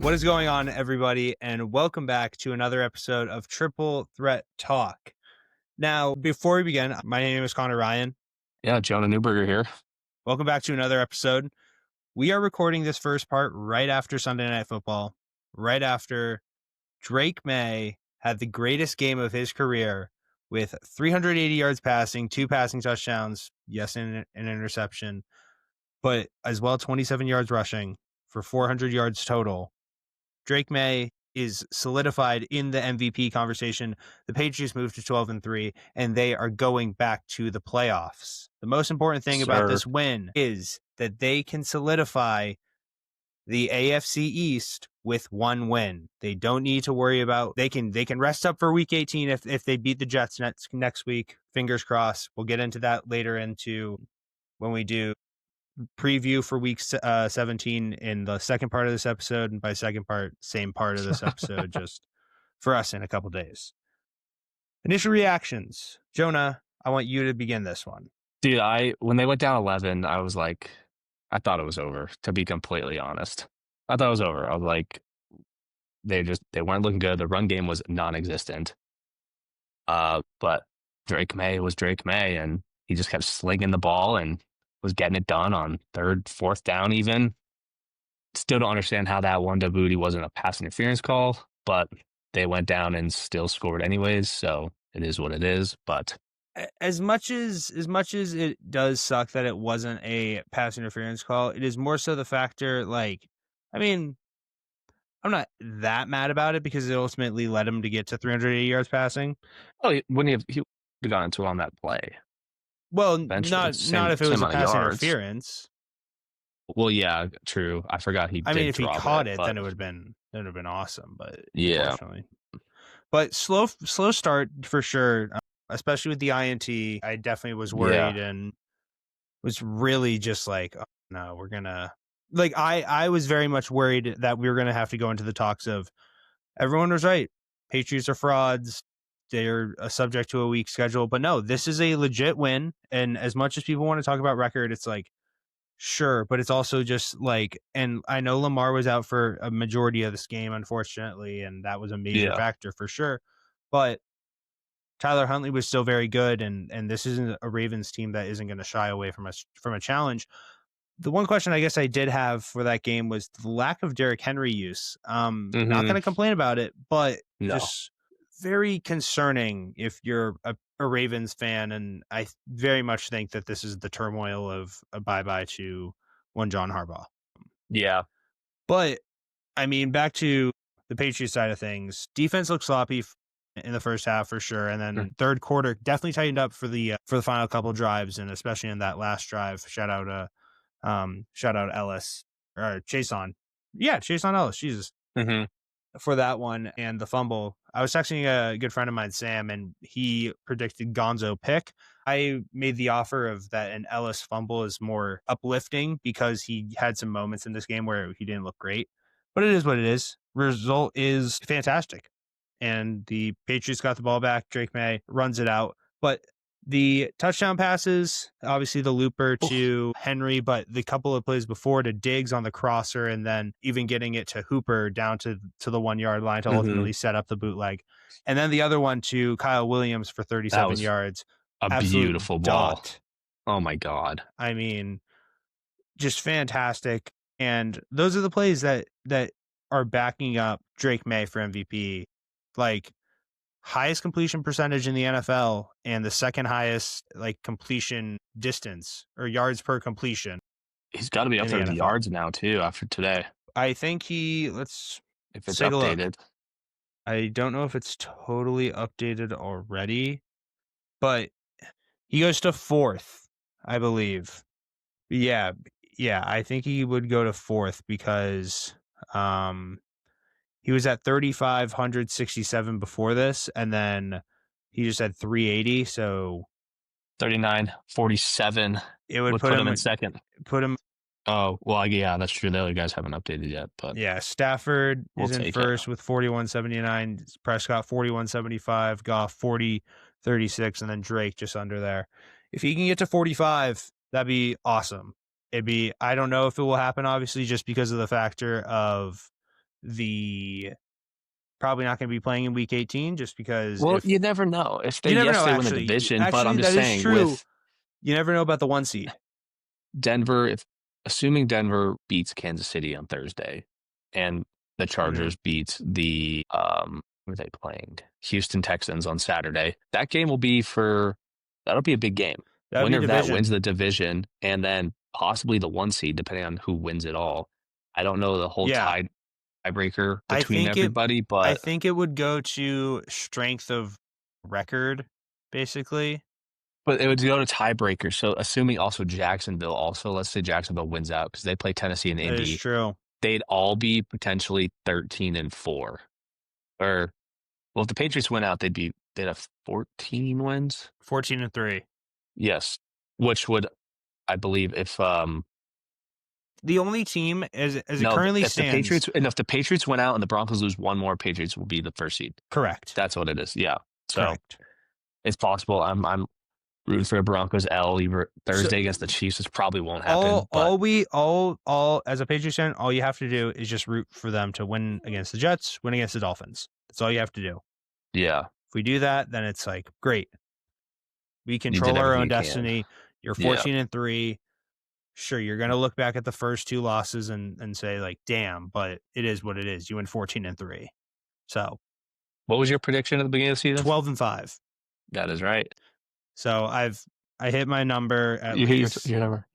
What is going on, everybody, and welcome back to another episode of Triple Threat Talk. Now, before we begin, my name is Connor Ryan. Yeah, Jonah Newberger here. Welcome back to another episode. We are recording this first part right after Sunday Night Football, right after Drake May had the greatest game of his career with 380 yards passing, 2 passing touchdowns, yes, and an interception, but as well 27 yards rushing for 400 yards total. Drake May is solidified in the MVP conversation. The Patriots moved to 12-3, and they are going back to the playoffs. The most important thing about this win is that they can solidify the AFC East with one win. They don't need to worry about they can rest up for week 18 if they beat the Jets next week. Fingers crossed. We'll get into that later into when we do preview for week 17 in the second part of this episode, and by second part, same part of this episode, just for us in a couple days. Initial reactions. Jonah, I want you to begin this one. Dude, when they went down 11, I was like, I thought it was over, to be completely honest. I thought it was over. I was like, they weren't looking good. The run game was non-existent. But Drake May was Drake May, and he just kept slinging the ball and was getting it done on third, fourth down even. Still don't understand how that one to Booty wasn't a pass interference call, but they went down and still scored anyways, so it is what it is. But as much as it does suck that it wasn't a pass interference call, it is more so the factor, I'm not that mad about it because it ultimately led him to get to 380 yards passing. Oh, he would have gone into it on that play. Well, not if it was a pass interference. Well, yeah, true. I forgot he. I mean, if he caught it, then it would have been awesome. But yeah, unfortunately. But slow start for sure, especially with the INT. I definitely was worried and was really just like, oh, no, we're gonna I was very much worried that we were gonna have to go into the talks of everyone was right. Patriots are frauds. They're subject to a weak schedule, but no, this is a legit win. And as much as people want to talk about record, it's like, sure, but it's also just like, and I know Lamar was out for a majority of this game, unfortunately, and that was a major factor for sure. But Tyler Huntley was still very good, and this isn't a Ravens team that isn't going to shy away from a challenge. The one question I guess I did have for that game was the lack of Derrick Henry use. Not going to complain about it, but just very concerning if you're a Ravens fan, and I very much think that this is the turmoil of a bye-bye to one John Harbaugh. Yeah. But, I mean, back to the Patriots side of things, defense looked sloppy in the first half for sure, and then third quarter definitely tightened up for the final couple drives, and especially in that last drive. Shout out Ellis or Chason. Yeah, Chason Ellis. Jesus. For that one and the fumble. I was texting a good friend of mine, Sam, and he predicted Gonzo pick. I made the offer of that an Ellis fumble is more uplifting because he had some moments in this game where he didn't look great, but it is what it is. Result is fantastic. And the Patriots got the ball back. Drake May runs it out, but the touchdown passes, obviously the looper to Henry, but the couple of plays before to Diggs on the crosser, and then even getting it to Hooper down to the 1 yard line to ultimately set up the bootleg. And then the other one to Kyle Williams for 37 yards. A beautiful ball. Oh my God. I mean, just fantastic. And those are the plays that are backing up Drake May for MVP. Like, highest completion percentage in the NFL and the second highest completion distance or yards per completion. He's got to be up there with yards now too after today. I think if it's updated. I don't know if it's totally updated already, but he goes to 4th, I believe. Yeah, I think he would go to 4th because he was at 3,567 before this, and then he just had 380, so 3,947. It would put him in second. Put him. Oh, well, yeah, that's true. The other guys haven't updated yet, but yeah, Stafford is in first with 4,179, Prescott 4,175, Goff 4,036, and then Drake just under there. If he can get to 45, that'd be awesome. I don't know if it will happen, obviously, just because of the factor of the probably not going to be playing in Week 18 just because Well, if you never know. If they you never yes, know, they win the actually, division, but I'm just that is saying true. with You never know about the 1 seed. Denver, if assuming Denver beats Kansas City on Thursday and the Mhm. Chargers beats the who are they playing? Houston Texans on Saturday. That game will be that'll be a big game. That would be Winner a of that wins division. the division and then possibly the 1 seed, depending on who wins it all. I don't know the whole Yeah. tiebreaker I between think it everybody, I but think it would go to strength of record, basically. it would go to tiebreaker. So assuming also Jacksonville, also let's say Jacksonville wins out because they play Tennessee and That is Indy, true. they'd all be potentially 13-4. Or well, if the Patriots win out, they'd have 14 wins. 14-3. Yes, which would I believe if The only team as it no currently if the stands. Patriots and if the Patriots win out and the Broncos lose one more, Patriots will be the first seed. Correct. That's what it is. Yeah, so Correct. it's possible. I'm rooting for the Broncos. Either So Thursday against the Chiefs, which probably won't happen. But all as a Patriots fan, all you have to do is just root for them to win against the Jets, win against the Dolphins. That's all you have to do. yeah, If we do that, then it's like great. We you did control our everything own you can. destiny. You're Yeah. 14-3. Sure, you're gonna look back at the first 2 losses and say like, damn, but it is what it is. You win 14-3. So What was your prediction at the beginning of the season? 12-5. That is right. So I hit my number at You hit least. your number.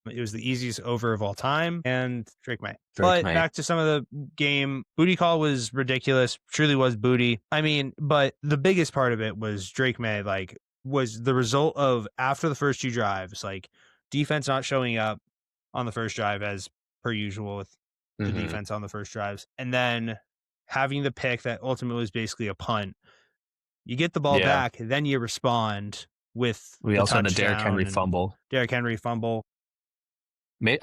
It was the easiest over of all time, and Drake May. Drake But May. back to some of the game, booty call was ridiculous. Truly was booty. I mean, but the biggest part of it was Drake May, like, was the result of after the first 2 drives, like, defense not showing up on the first drive as per usual with the Mm-hmm. defense on the first drives, and then having the pick that ultimately was basically a punt. You get the ball Yeah. back, then you respond with We the also had the Derrick touchdown Henry and fumble. Derrick Henry fumble.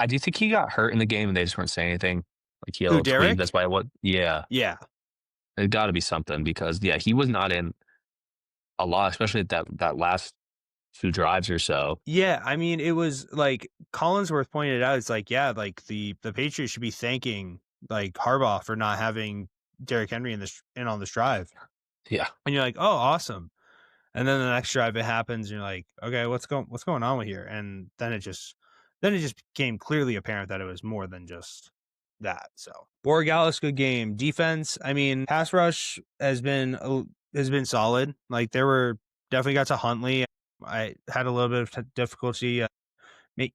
I do think he got hurt in the game and they just weren't saying anything. Like he had a Who, little tweak. Derrick? That's why yeah. Yeah. It got to be something because he was not in a lot, especially at that last few drives or so. Yeah, I mean, it was like Collinsworth pointed out. It's like, yeah, like the Patriots should be thanking like Harbaugh for not having Derrick Henry in on this drive. Yeah. And you're like, oh, awesome. And then the next drive it happens, and you're like, okay, what's going on with here? And then it just became clearly apparent that it was more than just that. So Borregales, good game. Defense, I mean, pass rush has been solid. Like there were definitely got to Huntley. I had a little bit of difficulty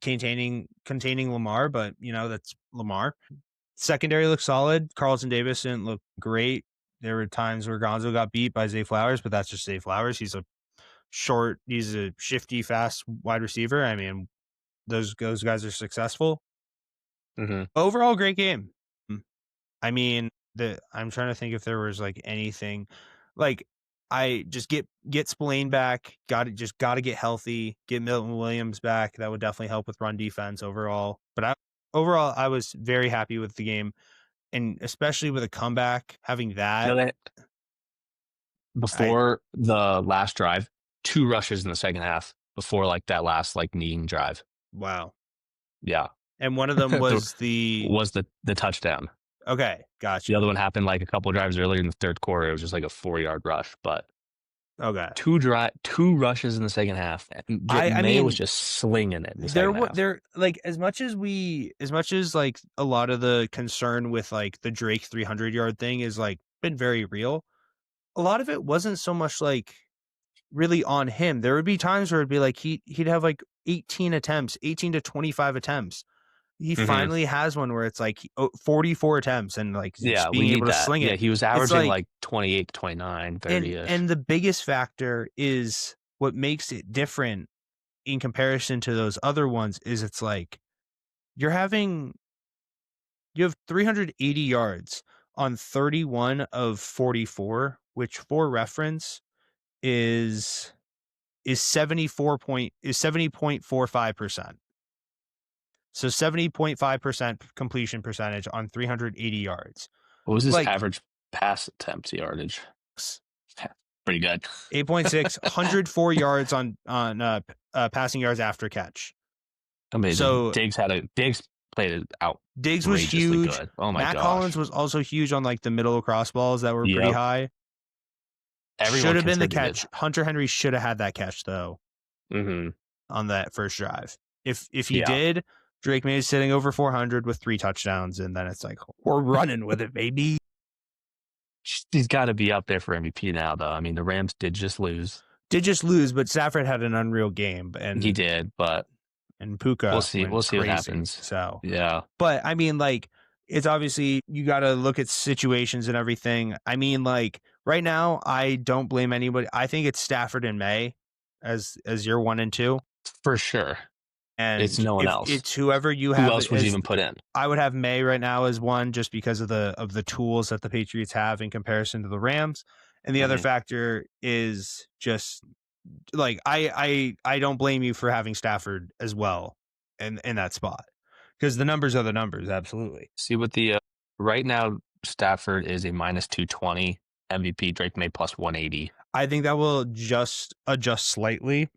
containing Lamar, but that's Lamar. Secondary looked solid. Carlton Davis didn't look great. There were times where Gonzo got beat by Zay Flowers, but that's just Zay Flowers. He's a shifty, fast wide receiver. I mean, those guys are successful. Mm-hmm. Overall, great game. I mean, I'm trying to think if there was like anything like I just get Spillane back. Got to get healthy. Get Milton Williams back. That would definitely help with run defense overall. But overall, I was very happy with the game, and especially with a comeback, having that. That I before the last drive, 2 rushes in the second half before like that last like kneeing drive. Wow. Yeah. And one of them was the touchdown. okay. The Gotcha. other one happened like a couple of drives earlier in the third quarter. It was just like a 4-yard rush, but Okay. 2 rushes in the second half. And I May was mean, just slinging it in the second half. there like as much as like a lot of the concern with like the Drake 300-yard thing is like been very real. A lot of it wasn't so much like really on him. There would be times where it'd be like he'd have like 18 attempts, 18 to 25 attempts. He Mm-hmm. finally has one where it's like 44 attempts and like Yeah, just we being need able to that. sling Yeah, it. he was It's averaging like like 28, 29, and 30-ish. the biggest factor is what makes it different in comparison to those other ones is it's like you have 380 yards on 31 of 44, which for reference is 70.45%. So 70.5% completion percentage on 380 yards. What was his Like average pass attempt yardage? Pretty good. 8.6, 104 yards on passing yards after catch. Amazing. So Diggs played Diggs was outrageously huge. good. Oh my Matt gosh. Collins was also huge on like the middle of cross balls that were pretty Yep. high. Should Everyone have been the contributed. catch. Hunter Henry should have had that catch though Mm-hmm. on that first drive. If he Yeah. did, Drake May is sitting over 400 with 3 touchdowns, and then it's like we're running with it, baby. He's got to be up there for MVP now, though. I mean, the Rams did just lose. Did just lose, but Stafford had an unreal game, He and did, but Puka we'll see. We'll went see what crazy. happens. So, yeah. but I mean, like, it's obviously you got to look at situations and everything. I mean, like right now, I don't blame anybody. I think it's Stafford and May as your 1 and 2, For sure. and It's no one if else. it's whoever you Who have else would you as, even put in? I would have May right now as 1 just because of the tools that the Patriots have in comparison to the Rams, and the other Mhm. factor is just like I don't blame you for having Stafford as well in that spot because the numbers are the numbers. Absolutely. See what the right now Stafford is a minus 220, MVP Drake May plus 180. I think that will just adjust slightly.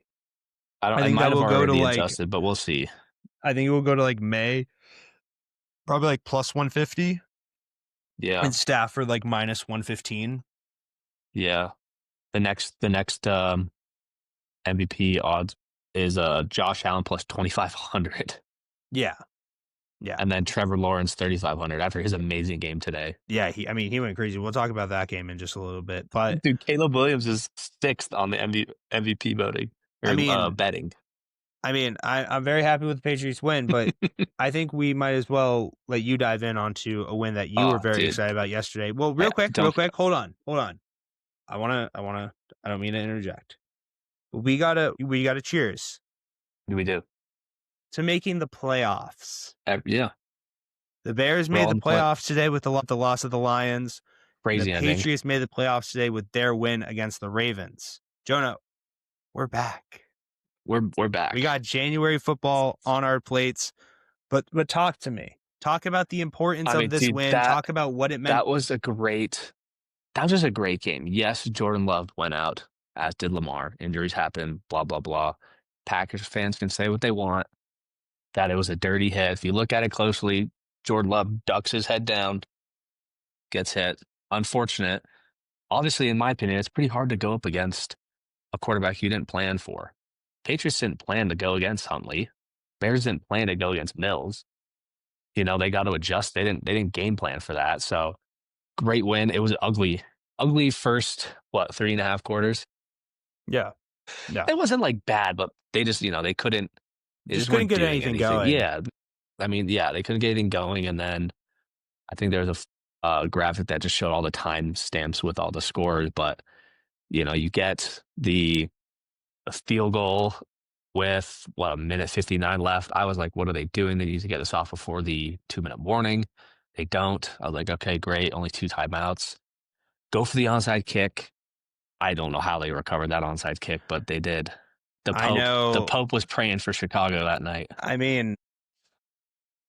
I I think might that have will go to already like, adjusted, but we'll see. I think it will go to like May, probably like plus 150, Yeah. and Stafford like minus 115. Yeah. The next MVP odds is Josh Allen plus 2,500. Yeah. Yeah. And then Trevor Lawrence 3,500 after his amazing game today. Yeah. He went crazy. We'll talk about that game in just a little bit. But Dude, Caleb Williams is 6th on the MVP voting or betting. I'm very happy with the Patriots win, but I think we might as well let you dive in onto a win that you were Oh, very dude. excited about yesterday. Well, I real don't quick, hold on. I don't mean to interject. But we gotta cheers we do. to making the playoffs. Yeah. The Bears We're all made the in play. playoffs today with the loss of the Lions. Crazy The ending. Patriots made the playoffs today with their win against the Ravens. Jonah, we're back. We're back. We got January football on our plates. But talk to me. Talk about the importance of this win. Talk about what it meant. That was just a great game. Yes, Jordan Love went out, as did Lamar. Injuries happen, blah, blah, blah. Packers fans can say what they want, that it was a dirty hit. If you look at it closely, Jordan Love ducks his head down, gets hit. Unfortunate. Obviously, in my opinion, it's pretty hard to go up against a quarterback you didn't plan for. Patriots didn't plan to go against Huntley. Bears didn't plan to go against Mills. They got to adjust. They didn't game plan for that. So great win. It was ugly first, 3.5 quarters. Yeah. It wasn't like bad, but they just, they couldn't couldn't get anything going. Yeah. I mean, yeah, they couldn't get anything going. And then I think there was a graphic that just showed all the time stamps with all the scores, but you get the field goal with a minute 59 left. I was like, what are they doing? They need to get this off before the 2-minute warning. They don't. I was like, okay, great. Only 2 timeouts. Go for the onside kick. I don't know how they recovered that onside kick, but they did. The Pope was praying for Chicago that night. I mean,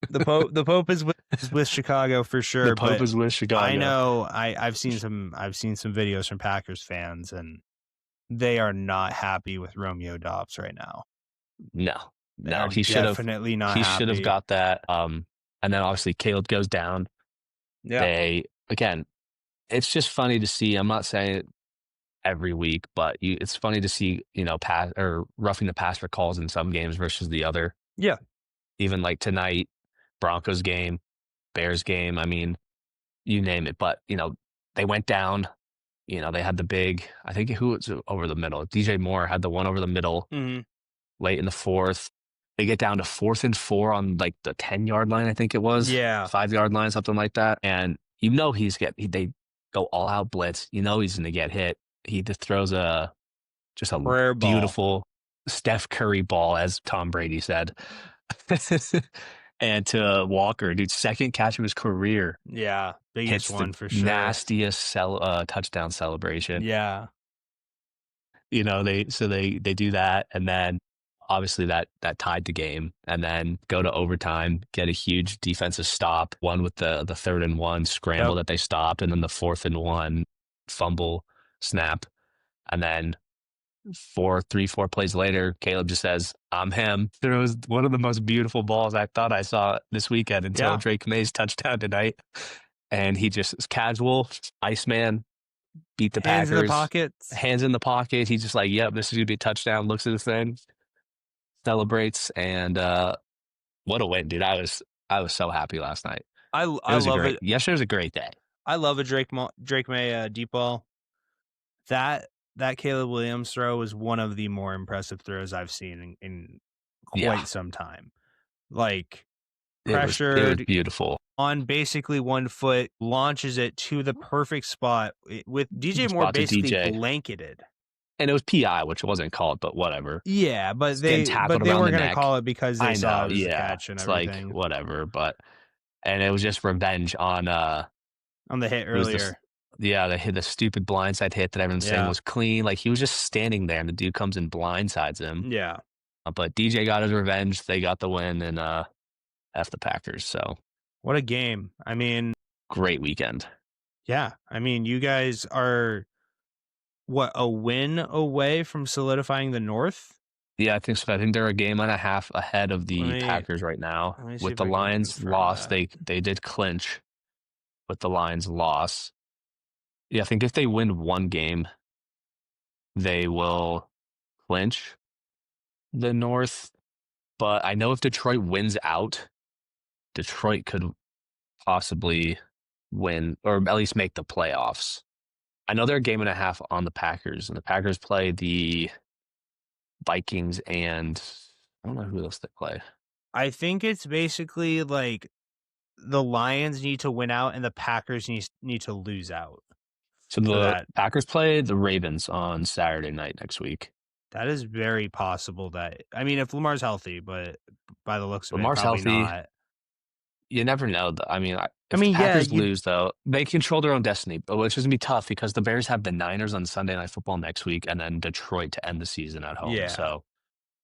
the Pope is with Chicago for sure. The Pope is with Chicago. I know. I've seen some videos from Packers fans, and they are not happy with Romeo Dobbs right now. No, he should have definitely not. He happy. should have got that. And then obviously Caleb goes down. Yeah. It's just funny to see. I'm not saying it every week, but it's funny to see, pass or roughing the passer calls in some games versus the other. Yeah. Even like tonight, Broncos game, Bears game. I mean, you name it. But, they went down. They had the big, I think who was over the middle? DJ Moore had the one over the middle late in the fourth. They get down to 4th and 4 on like the 10-yard line, I think it was. Yeah. 5-yard line, something like that. And they go all out blitz. He's going to get hit. He just throws a beautiful Steph Curry ball, as Tom Brady said. And to Walker, dude, 2nd catch of his career. Yeah. Biggest one for sure. Nastiest touchdown celebration. Yeah. They do that, and then obviously that tied the game, and then go to overtime, get a huge defensive stop, one with the 3rd and 1 scramble that they stopped, and then the 4th and 1 fumble snap, and then 4 plays later, Caleb just says, "I'm him." Throws one of the most beautiful balls I thought I saw this weekend until Yeah. Drake May's touchdown tonight. And he just is casual, Iceman, beat the Hands in the Packers, pockets. hands in the pocket. He's just like, "Yep, this is gonna be a touchdown." Looks at the thing, celebrates, and what a win, dude! I was so happy last night. It I was a love great. it. Yesterday was a great day. I love a Drake May deep ball. That that Caleb Williams throw was one of the more impressive throws I've seen in Yeah, quite some time. Like, it was pressured beautiful. on basically 1 foot, launches it to the perfect spot with DJ Moore Spot to basically DJ, blanketed. and it was PI, which wasn't called, but whatever. Yeah, He's getting tackled but they around the weren't gonna neck. call it because they I saw know, it was a yeah. catch and It's like everything whatever, but and it was just revenge on on the hit it was this earlier. yeah, they hit the stupid blindside hit that everyone's saying Yeah. was clean. Like he was just standing there and the dude comes and blindsides him. Yeah. But DJ got his revenge. They got the win and F the Packers. So What a game. I mean, great weekend. yeah. I mean, you guys are what, a win away from solidifying the North? Yeah, I think so. I think they're a game and a half ahead of Let the me Packers right now. let me see With if the I can Lions confirm loss, that. they did clinch with the Lions loss. Yeah, I think if they win one game, they will clinch the North. But I know if Detroit wins out, Detroit could possibly win or at least make the playoffs. I know they're a game and a half on the Packers, and the Packers play the Vikings and I don't know who else they play. I think it's basically like the Lions need to win out and the Packers need to lose out So for the that. Packers play the Ravens on Saturday night next week. That is very possible that, I mean, if Lamar's healthy, but by the looks of it, Lamar's probably healthy. not. You never know. I mean, I if the mean, yeah, Packers lose, though, they control their own destiny, but which is going to be tough because the Bears have the Niners on Sunday Night Football next week and then Detroit to end the season at home. yeah, So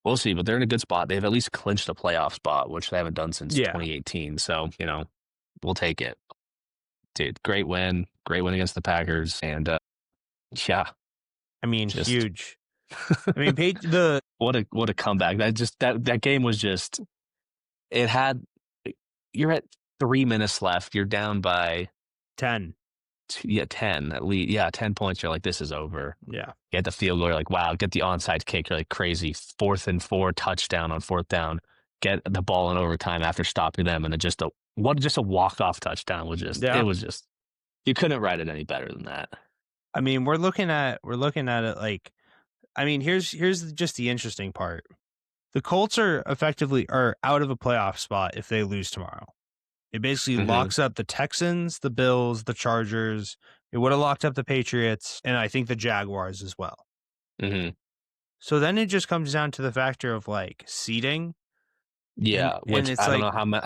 we'll see, but they're in a good spot. They've at least clinched a playoff spot, which they haven't done since yeah. 2018. So, we'll take it. Dude, great win against the Packers. And yeah, I mean, just huge. I mean, the what a comeback. That game was just it had you're at 3 minutes left. You're down by 10. 10 at least. Yeah, 10 points. You're like, this is over. Yeah. Get the field goal. You're like, wow, get the onside kick. You're like crazy. 4th and 4 touchdown on 4th down. Get the ball in overtime after stopping them. And then just a walk-off touchdown was Yeah. you couldn't write it any better than that. I mean, we're looking at it like, I mean, here's just the interesting part. The Colts are out of a playoff spot if they lose tomorrow. It basically Mm-hmm. locks up the Texans, the Bills, the Chargers. It would have locked up the Patriots and I think the Jaguars as well. Mm-hmm. So then it just comes down to the factor of like seeding, Yeah, and which it's I don't like, know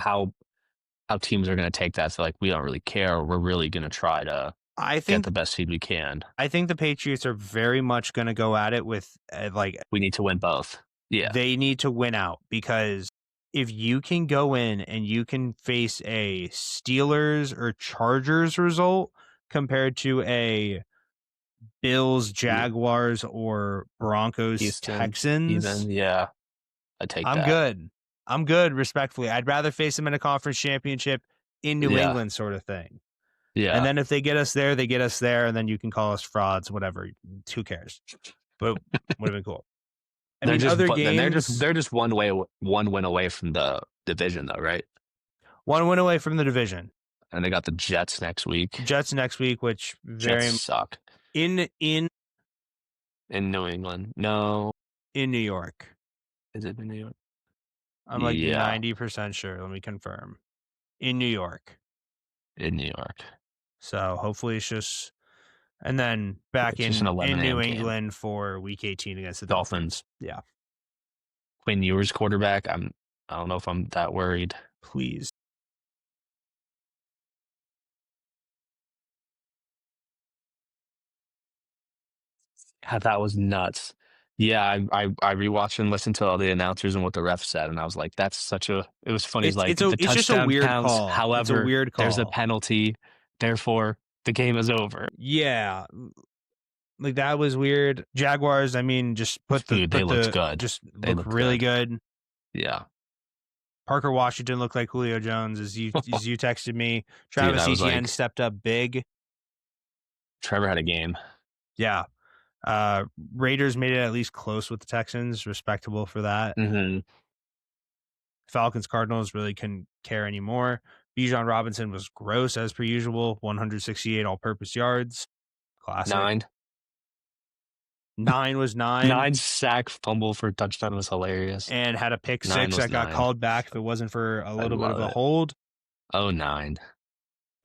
how teams are going to take that. So like, we don't really care. We're really going to try to I get think the best seed we can. I think the Patriots are very much going to go at it with like, We need to win both. Yeah, they need to win out because if you can go in and you can face a Steelers or Chargers result compared to a Bills, yeah. Jaguars, or Broncos, Houston, Texans, even yeah, I take I'm that. good. I'm good, respectfully. I'd rather face them in a conference championship in New Yeah, England sort of thing. And yeah. then if they get us there, they get us there, and then you can call us frauds, whatever. Who cares? But would have been cool. I They're mean, just, other but then games, they're just one win away from the division, though, right? one win away from the division. And they got the Jets next week. Jets next week, which Jets suck in in New England. No, New York. is it in New York? I'm like Yeah, 90% sure. Let me confirm. In New York. in New York. So hopefully it's just, and then back It's just an in 11 New a.m. game. England for week 18 against the Dolphins. Dolphins. Yeah. Quinn Ewers quarterback. I don't know if I'm that worried. Please. God, that was nuts. Yeah, I rewatched and listened to all the announcers and what the ref said, and I was like, "That's such a." It was funny. He's like, "The It's just a touchdown weird counts. call. It's a However, weird there's a call. penalty. Therefore, the game is over." Yeah. Like, that was weird. Jaguars, I mean, just Dude, they looked good. just They look looked really good. good. Yeah. Parker Washington looked like Julio Jones as you texted me. Dude, Travis I was Etienne like, stepped up big. Trevor had a game. Yeah. Uh, Raiders made it at least close with the Texans. Respectable for that. Mhm. Falcons Cardinals really couldn't care anymore. Bijan Robinson was gross as per usual. 168 all-purpose yards. Classic. 9. 9 was 9 9 sack fumble for touchdown was hilarious. and had a pick 9 six was that got 9. called back if it wasn't for a I little bit of love a it. hold. Oh, 9.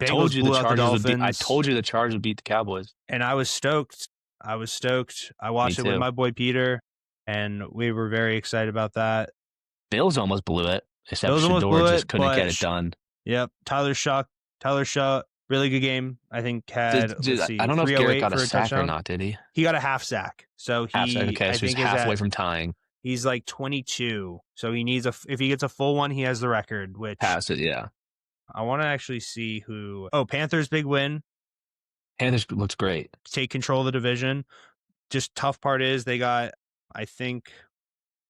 Bengals blew out the Dolphins. I told you the Chargers would beat the Cowboys. And I was stoked. I Me watched it with too. my boy Peter, and we were very excited about that. Bills almost blew it, except Bills almost Shador blew just it, couldn't get but it done. yep, Tyler Shaw, really good game. I think had, let's see, I don't know if Garrett 308 got a for a sack or touchdown. not, did he? He got a half sack. So Half sack. he, Okay, I so he's think, is halfway at, from tying. he's like 22. So he needs if he gets a full one, he has the record, which Pass it, yeah. I want to actually see who. Oh, Panthers big win. Panthers looks great. Take control of the division. Just tough part is they got, I think,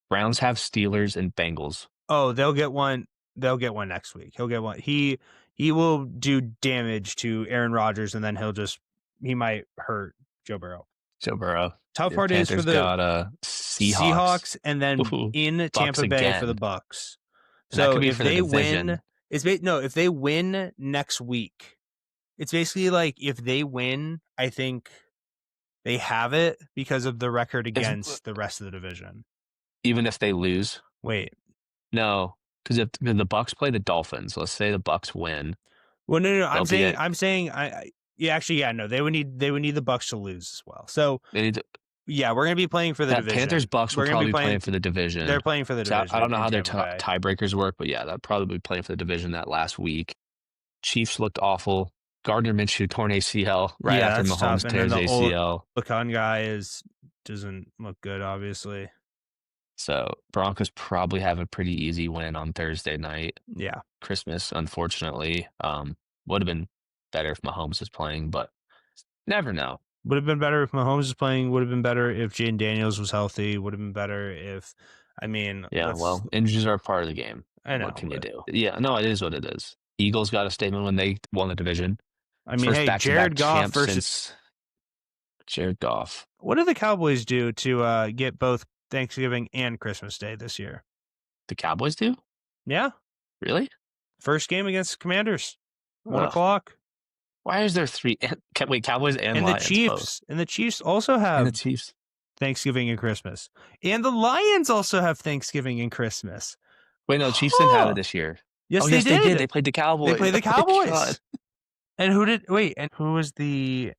Browns have Steelers and Bengals. oh, they'll get one. They'll get one next week. He'll get one. He will do damage to Aaron Rodgers, and then he might hurt Joe Burrow. Joe Burrow. Tough The part is for Panthers the got Seahawks. Seahawks, and then Ooh, in Bucks Tampa Bay for the again. Bucks. And that So could be if for the they division. if they win next week, it's basically like if they win, I think they have it because of the record against the rest of the division. Even if they lose? Wait. No, because if the Bucks play the Dolphins, let's say the Bucks win. Well, no. They'll I'm saying, yeah, actually, yeah, no, they would need the Bucks to lose as well. So They need to, yeah, we're gonna be playing for the division. Panthers Bucks will We're gonna probably be be playing for the division. They're playing for the So division. I don't know how their Tampa Bay. tiebreakers work, but yeah, they'll probably be playing for the division that last week. Chiefs looked awful. Gardner Minshew torn ACL right Yeah, after that's Mahomes tough. And tears then the ACL. Lacan guy doesn't look good, obviously. So Broncos probably have a pretty easy win on Thursday night. Yeah, Christmas, unfortunately. Would have been better if Mahomes was playing, but never know. would have been better if Mahomes was playing. Would have been better if Jaden Daniels was healthy. Would have been better if, I mean, Yeah, well, injuries are a part of the game. I know. What can you do? Yeah, no, it is what it is. Eagles got a statement when they won the division. I mean, First hey, back-to-back Jared Goff champ versus since Jared Goff. What do the Cowboys do to get both Thanksgiving and Christmas Day this year? The Cowboys do? Yeah, Really? first game against Commanders, 1 Ugh. o'clock. Why is there 3? Wait, Cowboys and And Lions the Chiefs both. and the Chiefs also And have the Chiefs. Thanksgiving and Christmas, and the Lions also have Thanksgiving and Christmas. Wait, no, Chiefs didn't have it this year. Yes, Oh, they yes, they did. did. They played the Cowboys. They played the Oh my Cowboys. God. And who was the?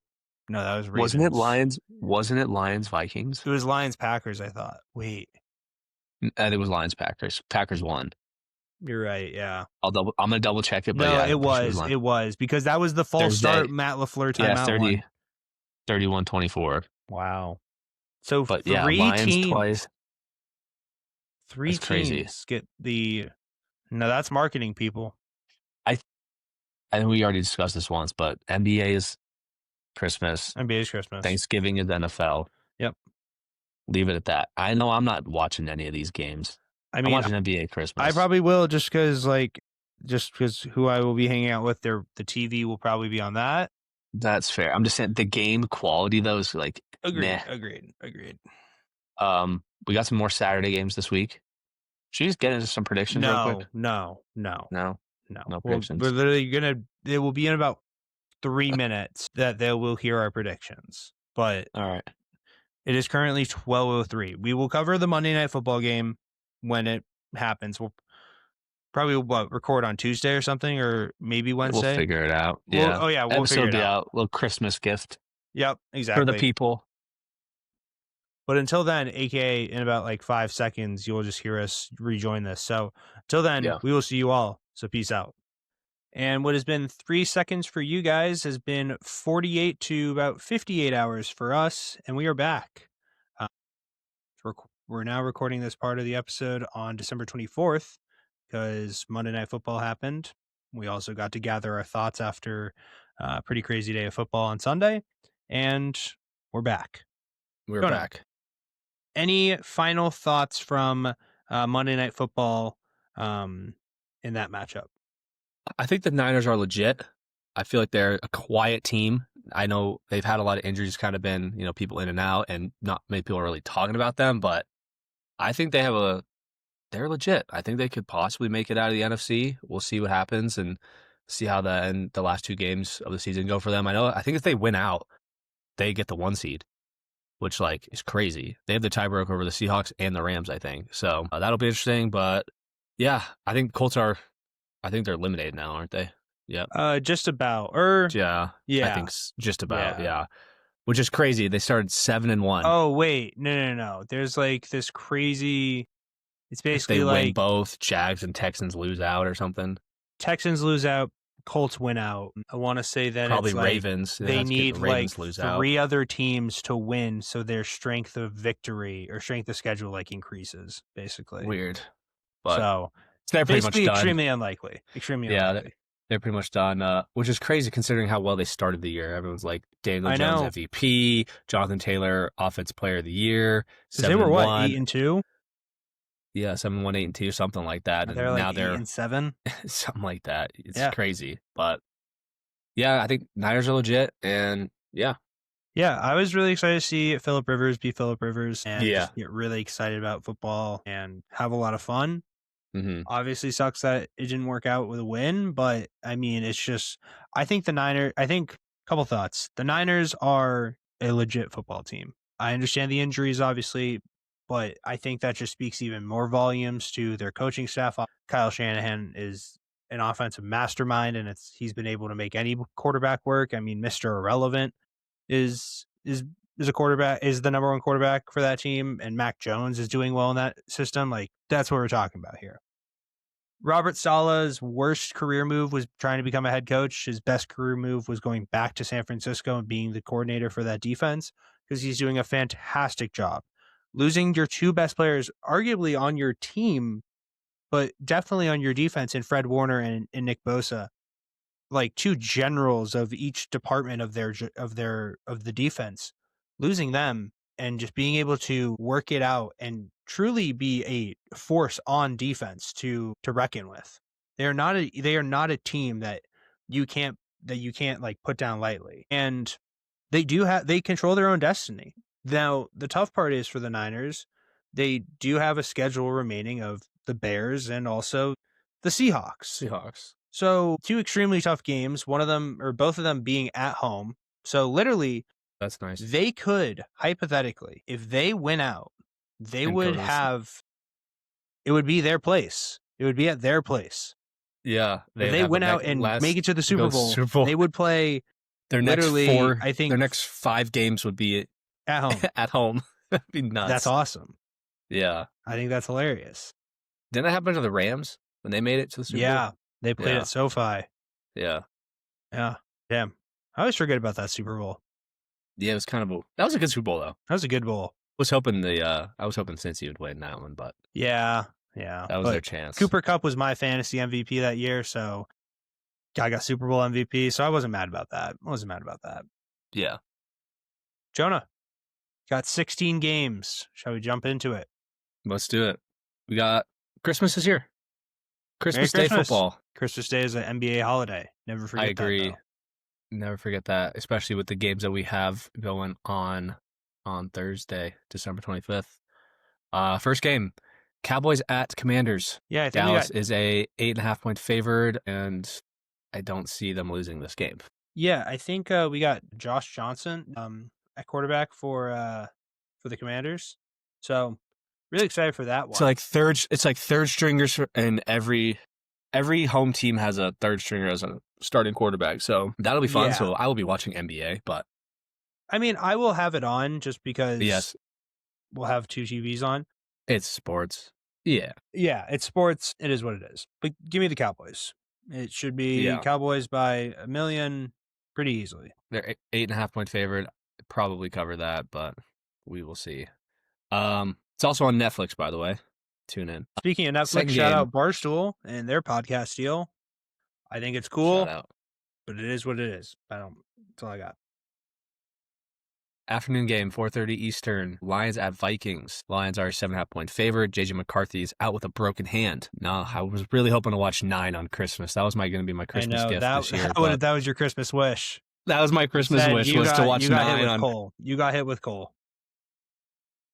No, that was Ravens. Wasn't it Lions Vikings? It was Lions Packers. I thought. Wait, It was Lions Packers. Packers won. you're right. Yeah. I'm gonna double check it, but No, yeah, it was. Lions. It was because that was the false Thursday. start. Matt LaFleur timeout. Yeah, one. 31-24. Wow. So But three yeah, Lions teams. twice. Three That's crazy. teams get the. No, that's marketing, people. I think we already discussed this once, but NBA is Christmas. NBA's Christmas. Thanksgiving is NFL. Yep. Leave it at that. I know I'm not watching any of these games. I'm watching NBA Christmas. I probably will just because who I will be hanging out with, the TV will probably be on that. That's fair. I'm just saying the game quality though is like Agreed. meh. Agreed. We got some more Saturday games this week. Should we just get into some predictions real quick? No. No predictions. We're literally it will be in about 3 minutes that they will hear our predictions. But All right. it is currently 12:03. We will cover the Monday Night Football game when it happens. We'll probably record on Tuesday or something, or maybe Wednesday. We'll figure it out. We'll Episode figure will it be out. Little Christmas gift. Yep, exactly. For the people. But until then, aka in about 5 seconds, you'll just hear us rejoin this. So until then, we will see you all. So peace out. And what has been 3 seconds for you guys has been 48 to about 58 hours for us, and we are back. We're now recording this part of the episode on December 24th because Monday Night Football happened. We also got to gather our thoughts after a pretty crazy day of football on Sunday. And we're back. We're Jonah, back. any final thoughts from Monday Night Football in that matchup? I think the Niners are legit. I feel like they're a quiet team. I know they've had a lot of injuries, kind of been, people in and out, and not many people are really talking about them, but I think they're legit. I think they could possibly make it out of the NFC. We'll see what happens and see how the last two games of the season go for them. I think if they win out, they get the 1 seed, which is crazy. They have the tiebreaker over the Seahawks and the Rams, I think. So that'll be interesting. But yeah, I think the Colts I think they're eliminated now, aren't they? Yep. Just about, or Yeah, I yeah, think just about. yeah. Yeah, which is crazy. They started 7-1. Oh wait, no. There's this crazy. It's If they basically win both, Jags and Texans lose out or something. Texans lose out, Colts win out. I want to say that Probably it's Ravens. It they has to get need the Ravens lose out. 3 other teams to win, so their strength of victory or strength of schedule increases basically. Weird, but So they're pretty much basically done. extremely unlikely. Extremely Yeah, unlikely. they're pretty much done, which is crazy considering how well they started the year. Everyone's like Daniel I Jones know, MVP, Jonathan Taylor Offensive Player of the Year, because they 7 were and what 1. 8-2. Yeah, 7-1, 8-2, something like that. They're And now 8-7. something like that. It's Yeah. crazy. But yeah, I think Niners are legit. And yeah. Yeah, I was really excited to see Phillip Rivers be Phillip Rivers and Yeah. just get really excited about football and have a lot of fun. Mm-hmm. Obviously sucks that it didn't work out with a win, but I mean, it's just, I think couple thoughts. The Niners are a legit football team. I understand the injuries, obviously, but I think that just speaks even more volumes to their coaching staff. Kyle Shanahan is an offensive mastermind, and he's been able to make any quarterback work. I mean, Mr. Irrelevant is is the number 1 quarterback for that team, and Mac Jones is doing well in that system. That's what we're talking about here. Robert Sala's worst career move was trying to become a head coach. His best career move was going back to San Francisco and being the coordinator for that defense, because he's doing a fantastic job. Losing your 2 best players, arguably on your team, but definitely on your defense, in Fred Warner and Nick Bosa, 2 generals of each department of the defense, losing them and just being able to work it out and truly be a force on defense to reckon with. They are not a team that you can't put down lightly. And they control their own destiny. Now, the tough part is for the Niners, they do have a schedule remaining of the Bears and also the Seahawks. So 2 extremely tough games, one of them or both of them being at home. So literally, That's nice. they could hypothetically, if they win out, they would it would be their place. It would be at their place. Yeah. If they win out and make it to the Super Bowl, they would play their literally, their next 5 games would be at home. at home. That'd be nuts. That's awesome. Yeah. I think that's hilarious. Didn't that happen to the Rams when they made it to the Super Bowl? Yeah. They played at SoFi. Yeah. Yeah. Damn. I always forget about that Super Bowl. Yeah, it was that was a good Super Bowl though. That was a good bowl. I was hoping Cincy would win that one, but yeah. That was their chance. Cooper Kupp was my fantasy MVP that year, so I got Super Bowl MVP, so I wasn't mad about that. Yeah. Jonah, got 16 games. Shall we jump into it? Let's do it. We got Christmas is here. Merry Day football. Christmas Day is an NBA holiday. Never forget that. I agree. Though. Never forget that, especially with the games that we have going on Thursday, December 25th. First game, Cowboys at Commanders. Yeah, I think Dallas is a 8.5-point favored, and I don't see them losing this game. Yeah, I think we got Josh Johnson at quarterback for the Commanders. So really excited for that one. So it's like third stringers, and every home team has a third stringer as a starting quarterback. So that'll be fun. Yeah. So I will be watching NBA, but I mean, I will have it on just because yes, we'll have 2 TVs on. It's sports. Yeah. Yeah, it's sports. It is what it is. But give me the Cowboys. It should be Cowboys by 1 million pretty easily. They're 8.5-point favorite. Probably cover that, but we will see. It's also on Netflix, by the way. Tune in. Speaking of Netflix, shout out Barstool and their podcast deal. I think it's cool, but it is what it is. That's all I got. Afternoon game, 4:30 Eastern. Lions at Vikings. Lions are a 7.5-point favorite. JJ McCarthy's out with a broken hand. No, I was really hoping to watch 9 on Christmas. That was going to be my I Christmas know gift that this year, but that was your Christmas wish. that was my Christmas Instead, wish, was to watch you got hit 9 with on. Cole. You got hit with Cole.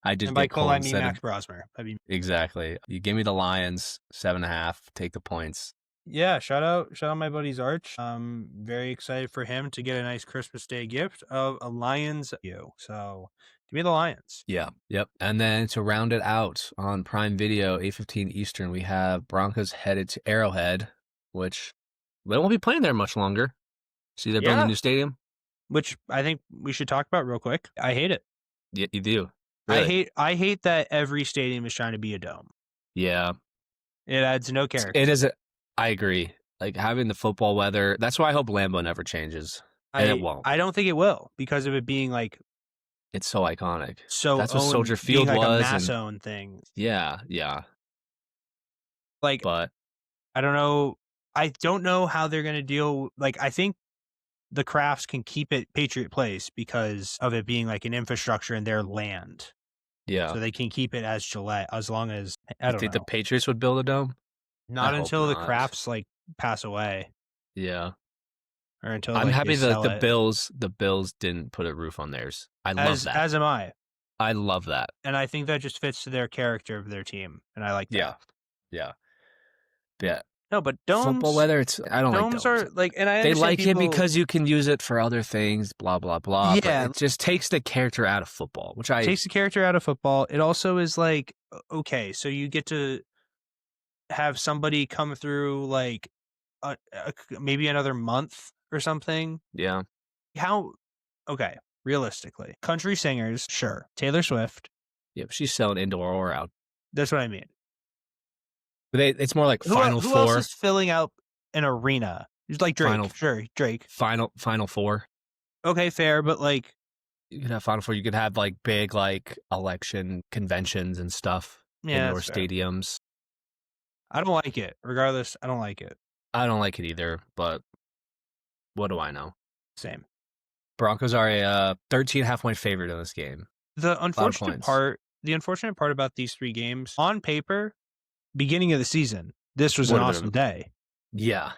I did And by get Cole, Cole I mean instead of. Max Brosmer. Exactly. You give me the Lions, 7.5. Take the points. Yeah, shout out my buddy's Arch. Very excited for him to get a nice Christmas Day gift of a Lions So give me the Lions. Yeah. Yep. And then to round it out on Prime Video, 8:15 Eastern, we have Broncos headed to Arrowhead, which they won't be playing there much longer. See, they're building a new stadium. Which I think we should talk about real quick. I hate it. Yeah, you do. Really? I hate that every stadium is trying to be a dome. Yeah. It adds no character. It is. I agree. Like having the football weather. That's why I hope Lambeau never changes. And it won't. I don't think it will because of it being like It's so iconic. so that's what owned, Soldier Field being like was. a mass owned thing. Yeah. Like, But I don't know. I don't know how they're going to deal. Like, I think the Crafts can keep it Patriot Place because of it being like an infrastructure in their land. yeah. So they can keep it as Gillette as long as I don't think know. the Patriots would build a dome? Not I hope until the not. Crafts like pass away. Yeah. Or until I'm like, happy they that sell the it. Bills didn't put a roof on theirs. I love that. As am I. I love that. And I think that just fits to their character of their team. And I like that. Yeah. No, but domes, football weather, I don't like domes. Are like, and I they understand like people, it because you can use it for other things, blah blah blah. Yeah, but it just takes the character out of football, takes the character out of football. It also is like, okay, so you get to have somebody come through like maybe another month or something. Yeah. How? Okay, realistically, country singers, sure, Taylor Swift. Yeah, but she's selling indoor or out. That's what I mean. But it's more like Final Who Four. else is filling out an arena? It's like Drake. Sure, Drake. Final Four. Okay, fair, but like you could have Final Four. You could have like big like election conventions and stuff. Yeah, indoor stadiums. I don't like it. Regardless, I don't like it. I don't like it either, but what do I know? Same. Broncos are a 13.5-point favorite in this game. The unfortunate part about these 3 games, on paper, beginning of the season, this was an awesome day. Yeah.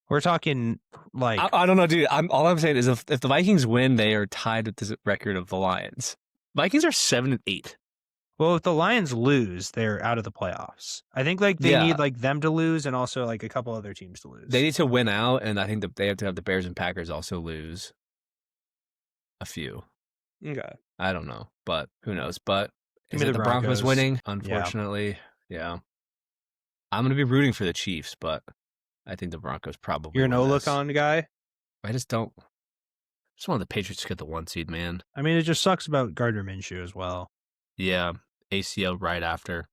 We're talking like I don't know, dude. All I'm saying is if the Vikings win, they are tied with the record of the Lions. Vikings are 7-8. Well, if the Lions lose, they're out of the playoffs. I think like they need like them to lose and also like a couple other teams to lose. They need to win out, and I think that they have to have the Bears and Packers also lose a few. Okay. I don't know, but who knows? But Give me the Broncos winning? Unfortunately, yeah. I'm going to be rooting for the Chiefs, but I think the Broncos probably. You're no look on guy. I just don't. I just want the Patriots to get the 1 seed, man. I mean, it just sucks about Gardner Minshew as well. Yeah, ACL right after.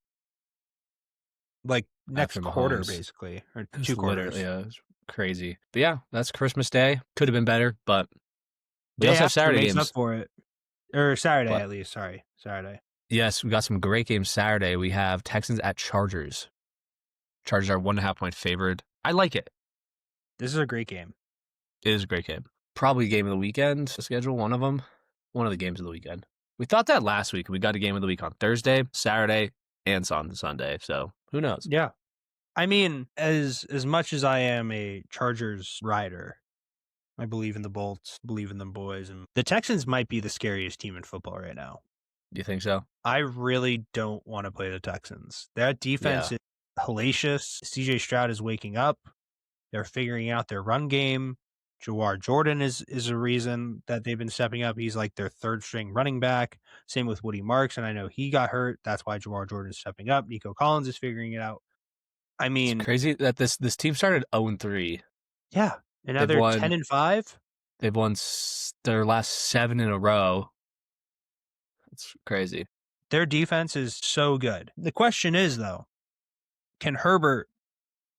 Like next quarter, basically, or 2 quarters. Yeah, it's crazy. But yeah, that's Christmas Day. Could have been better, but we also have Saturday games. Up for it. Or Saturday, at least. Sorry, Saturday. Yes, we got some great games Saturday. We have Texans at Chargers. Chargers are 1.5-point favored. I like it. This is a great game. It is a great game. Probably game of the weekend schedule, one of them. One of the games of the weekend. We thought that last week. We got a game of the week on Thursday, Saturday, and on Sunday. So who knows? Yeah. I mean, as much as I am a Chargers rider, I believe in the Bolts, believe in them boys. And the Texans might be the scariest team in football right now. Do you think so? I really don't want to play the Texans. That defense is hellacious. CJ Stroud is waking up. They're figuring out their run game. Jawar Jordan is a reason that they've been stepping up. He's like their 3rd string running back. Same with Woody Marks, and I know he got hurt. That's why Jawar Jordan is stepping up. Nico Collins is figuring it out. I mean, it's crazy that this team started 0-3. Yeah, and now they're 10-5. They've won their last 7 in a row. It's crazy. Their defense is so good. The question is, though, can Herbert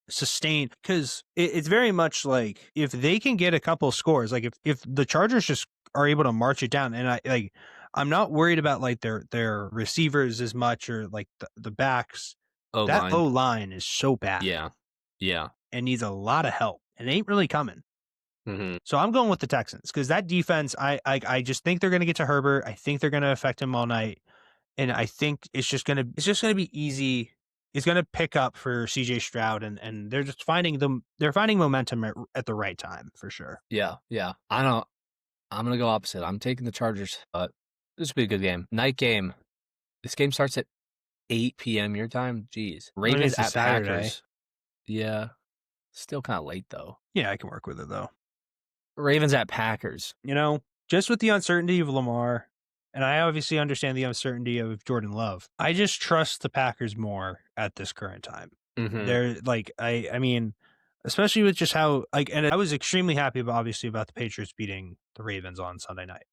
sustain? Because it's very much like if they can get a couple scores, like if the Chargers just are able to march it down, and I'm not worried about like their receivers as much or like the backs. That O-line is so bad. Yeah. And needs a lot of help. It ain't really coming. Mhm. So I'm going with the Texans because that defense, I just think they're going to get to Herbert. I think they're going to affect him all night, and I think it's just gonna be easy. It's gonna pick up for CJ Stroud, and they're just they're finding momentum at the right time for sure. Yeah, yeah. I'm gonna go opposite. I'm taking the Chargers, but this will be a good game. Night game. This game starts at 8 p.m. your time. Jeez. I mean, Ravens it's a at Saturday. Packers. Yeah. Still kind of late though. Yeah, I can work with it though. Ravens at Packers. Just with the uncertainty of Lamar, and I obviously understand the uncertainty of Jordan Love. I just trust the Packers more at this current time. Mhm. They're like, I mean, especially with just how and I was extremely happy obviously about the Patriots beating the Ravens on Sunday night.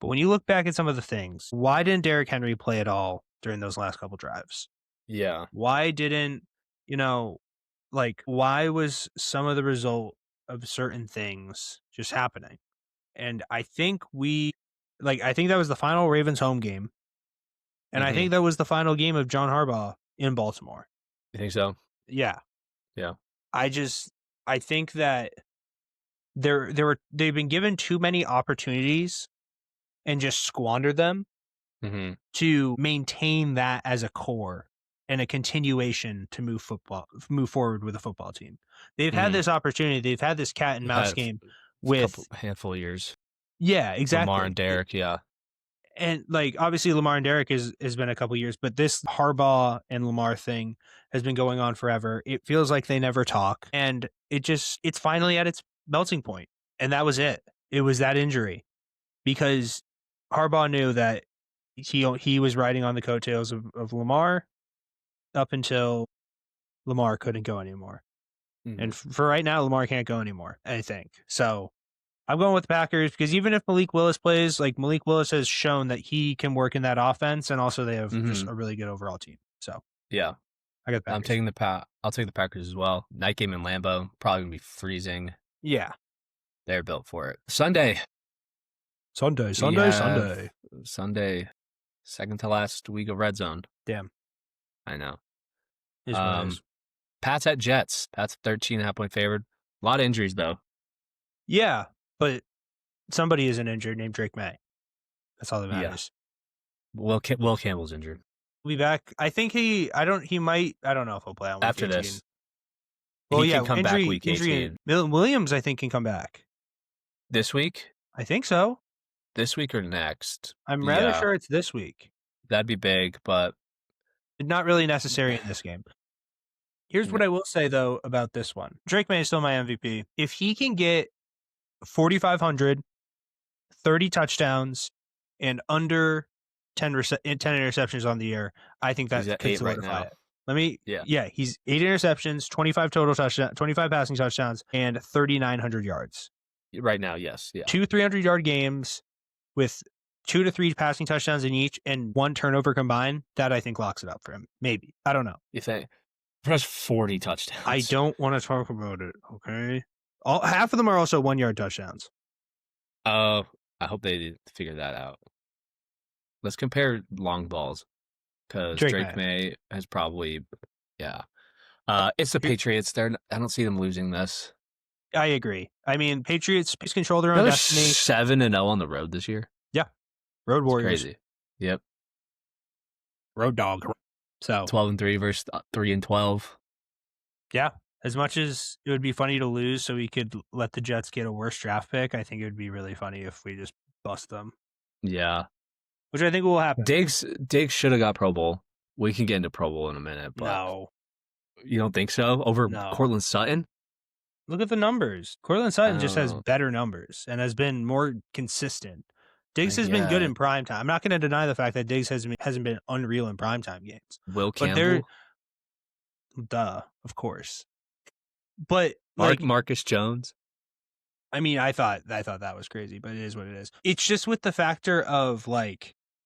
But when you look back at some of the things, why didn't Derrick Henry play at all during those last couple drives? Yeah. Why didn't, you know, why was some of the result of certain things just happening? And I think I think that was the final Ravens home game. And I Mhm. think that was the final game of John Harbaugh in Baltimore. You think so? Yeah. Yeah. I just, I think that they've been given too many opportunities and just squandered them Mhm. to maintain that as a core and a continuation to move forward with a football team. They've had Mhm. this opportunity. They've had this cat and They've mouse had game a couple with, handful of years. yeah, Lamar and exactly. Derek, yeah. And obviously Lamar and Derek has been a couple years, but this Harbaugh and Lamar thing has been going on forever. It feels like they never talk, and it's finally at its melting point, and that was it. It was that injury because Harbaugh knew that he was riding on the coattails of Lamar up until Lamar couldn't go anymore, and Mhm. for right now, Lamar can't go anymore. I think so. I'm going with the Packers because even if Malik Willis plays, Malik Willis has shown that he can work in that offense, and also they have just Mhm. a really good overall team. So Yeah. I got the I'm Packers. taking I'll take the Packers as well. Night game in Lambeau. Probably gonna be freezing. Yeah. They're built for it. Sunday. Sunday, We Sunday, have Sunday. Sunday, second to last week of Red Zone. Damn. I know. Is what it Um, is. Pats at Jets. Pats 13.5 point favored. A lot of injuries though. Yeah, but somebody isn't injured named Drake May. That's all that Yeah. matters. Will Campbell's injured. We'll be back. I think he might, I don't know if he'll play on week After 18. this, Well, he can yeah, come back week injury, 18. Williams, I think can come back. This week? I think so. This week or next? I'm rather Yeah, sure it's this week. that'd be big, but Not really necessary in this game. Here's what no, I will say though about this one. Drake May is still my MVP. If he can get 4,500, 30 touchdowns, and under 10 interceptions on the year, I think he's that at could 8 right solidify now. it. Yeah. Yeah, he's 8 interceptions, 25 total touchdowns, 25 passing touchdowns, and 3,900 yards. Right now, yes. Yeah. 2 300-yard games with 2 to 3 passing touchdowns in each and 1 turnover combined. That I think locks it up for him. Maybe. I don't know. You think? Press 40 touchdowns. I don't want to talk about it, okay? Half of them are also 1-yard touchdowns. I hope they figure that out. Let's compare long balls because Drake May has probably, yeah. It's the Patriots. I don't see them losing this. I agree. I mean, Patriots control their own They're destiny. 7-0 on the road this year. Yeah. Road It's Warriors. crazy. Yep. Road dog. So 12-3 versus 3-12. yeah, as much as it would be funny to lose so we could let the Jets get a worse draft pick, I think it would be really funny if we just bust them, Yeah. which I think will happen. Diggs should have got Pro Bowl. We can get into Pro Bowl in a minute, but No. you don't think so? Over No. Cortland Sutton? Look at the numbers. Cortland Sutton just has Oh. better numbers and has been more consistent. Diggs has been Yeah. good in primetime. I'm not going to deny the fact that Diggs hasn't been unreal in primetime games. Will But they're Campbell? of course. But like Marcus Jones? I mean, I thought that was crazy, but it is what it is. It's just with the factor of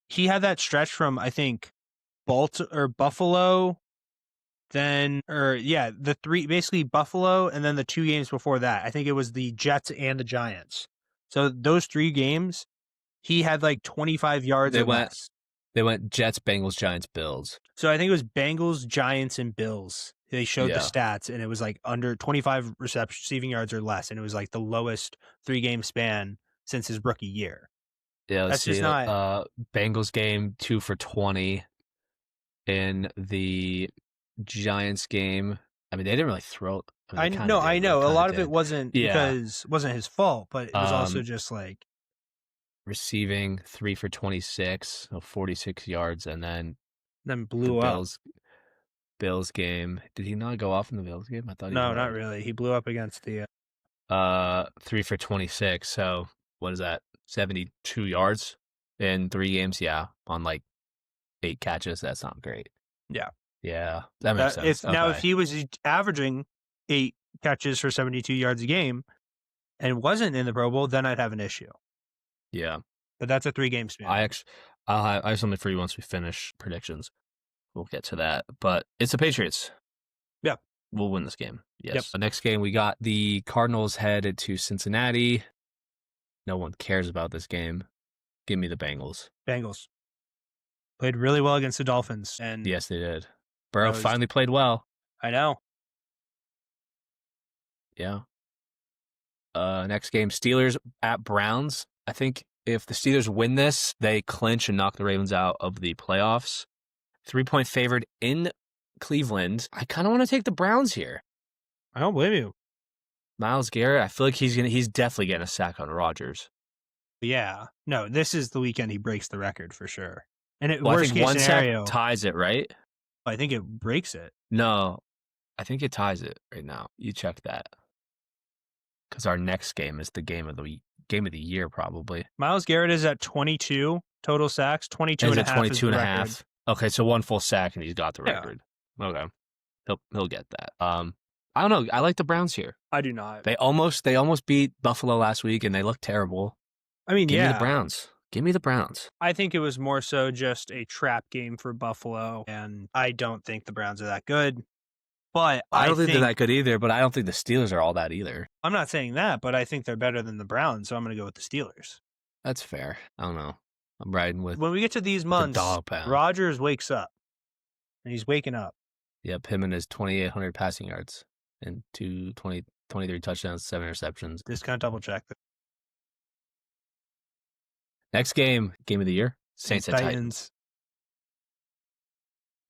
he had that stretch from I think Buffalo, the three basically Buffalo, and then the 2 games before that. I think it was the Jets and the Giants. So those 3 games, he had 25 yards or less. They went Jets, Bengals, Giants, Bills. So I think it was Bengals, Giants, and Bills They showed the Yeah. stats, and it was like under 25 receiving yards or less, and it was like the lowest 3-game span since his rookie year. Yeah, let's That's just see. not. Bengals game 2 for 20. In the Giants game, I mean, they didn't really throw. I mean, they kind of I did. They know. A kind of lot of it did. wasn't Yeah. because wasn't his fault, but it was also Um, just like Receiving 3 for 26, 46 yards, and then then the blew up. Bills game. Did he not go off in the Bills game? I thought he No, not would. really. He blew up against the 3 for 26. So what is that? 72 yards in 3 games. Yeah, on like 8 catches. That's not great. yeah. Yeah, that makes sense. If Okay. he was averaging 8 catches for 72 yards a game and wasn't in the Pro Bowl, then I'd have an issue. Yeah. But that's a 3-game span. I have something for you once we finish predictions. We'll get to that, but it's the Patriots. Yeah. We'll win this game. Yes. Yep. The next game, we got the Cardinals headed to Cincinnati. No one cares about this game. Give me the Bengals. Bengals played really well against the Dolphins, and Yes, they did. Burrow finally played well. I know. Yeah. Next game, Steelers at Browns. I think if the Steelers win this, they clinch and knock the Ravens out of the playoffs. 3-point favored in Cleveland. I kind of want to take the Browns here. I don't blame you. Myles Garrett, I feel like he's definitely getting a sack on Rodgers. Yeah. No, this is the weekend he breaks the record for sure. And Well, I worst think case one scenario, sack ties it, right? I think it breaks it. No, I think it ties it right now. You check that. Because our next game is the game of the year, probably. Myles Garrett is at 22 total sacks. 22 and a half 22 is the and a record. half. Okay, so one full sack and he's got the Yeah. record. Okay, he'll get that. I don't know. I like the Browns here. I do not. They almost beat Buffalo last week and they looked terrible. I mean, Give me the Browns. Give me the Browns. I think it was more so just a trap game for Buffalo, and I don't think the Browns are that good. But I don't think they're that good either, but I don't think the Steelers are all that either. I'm not saying that, but I think they're better than the Browns, so I'm going to go with the Steelers. That's fair. I don't know. I'm riding with When we get to these months, dog pound. Rodgers wakes up, and he's waking up. Yep, him and his 2,800 passing yards and 23 touchdowns, 7 interceptions. Just kind of double check. Next game of the year, Saints at Titans.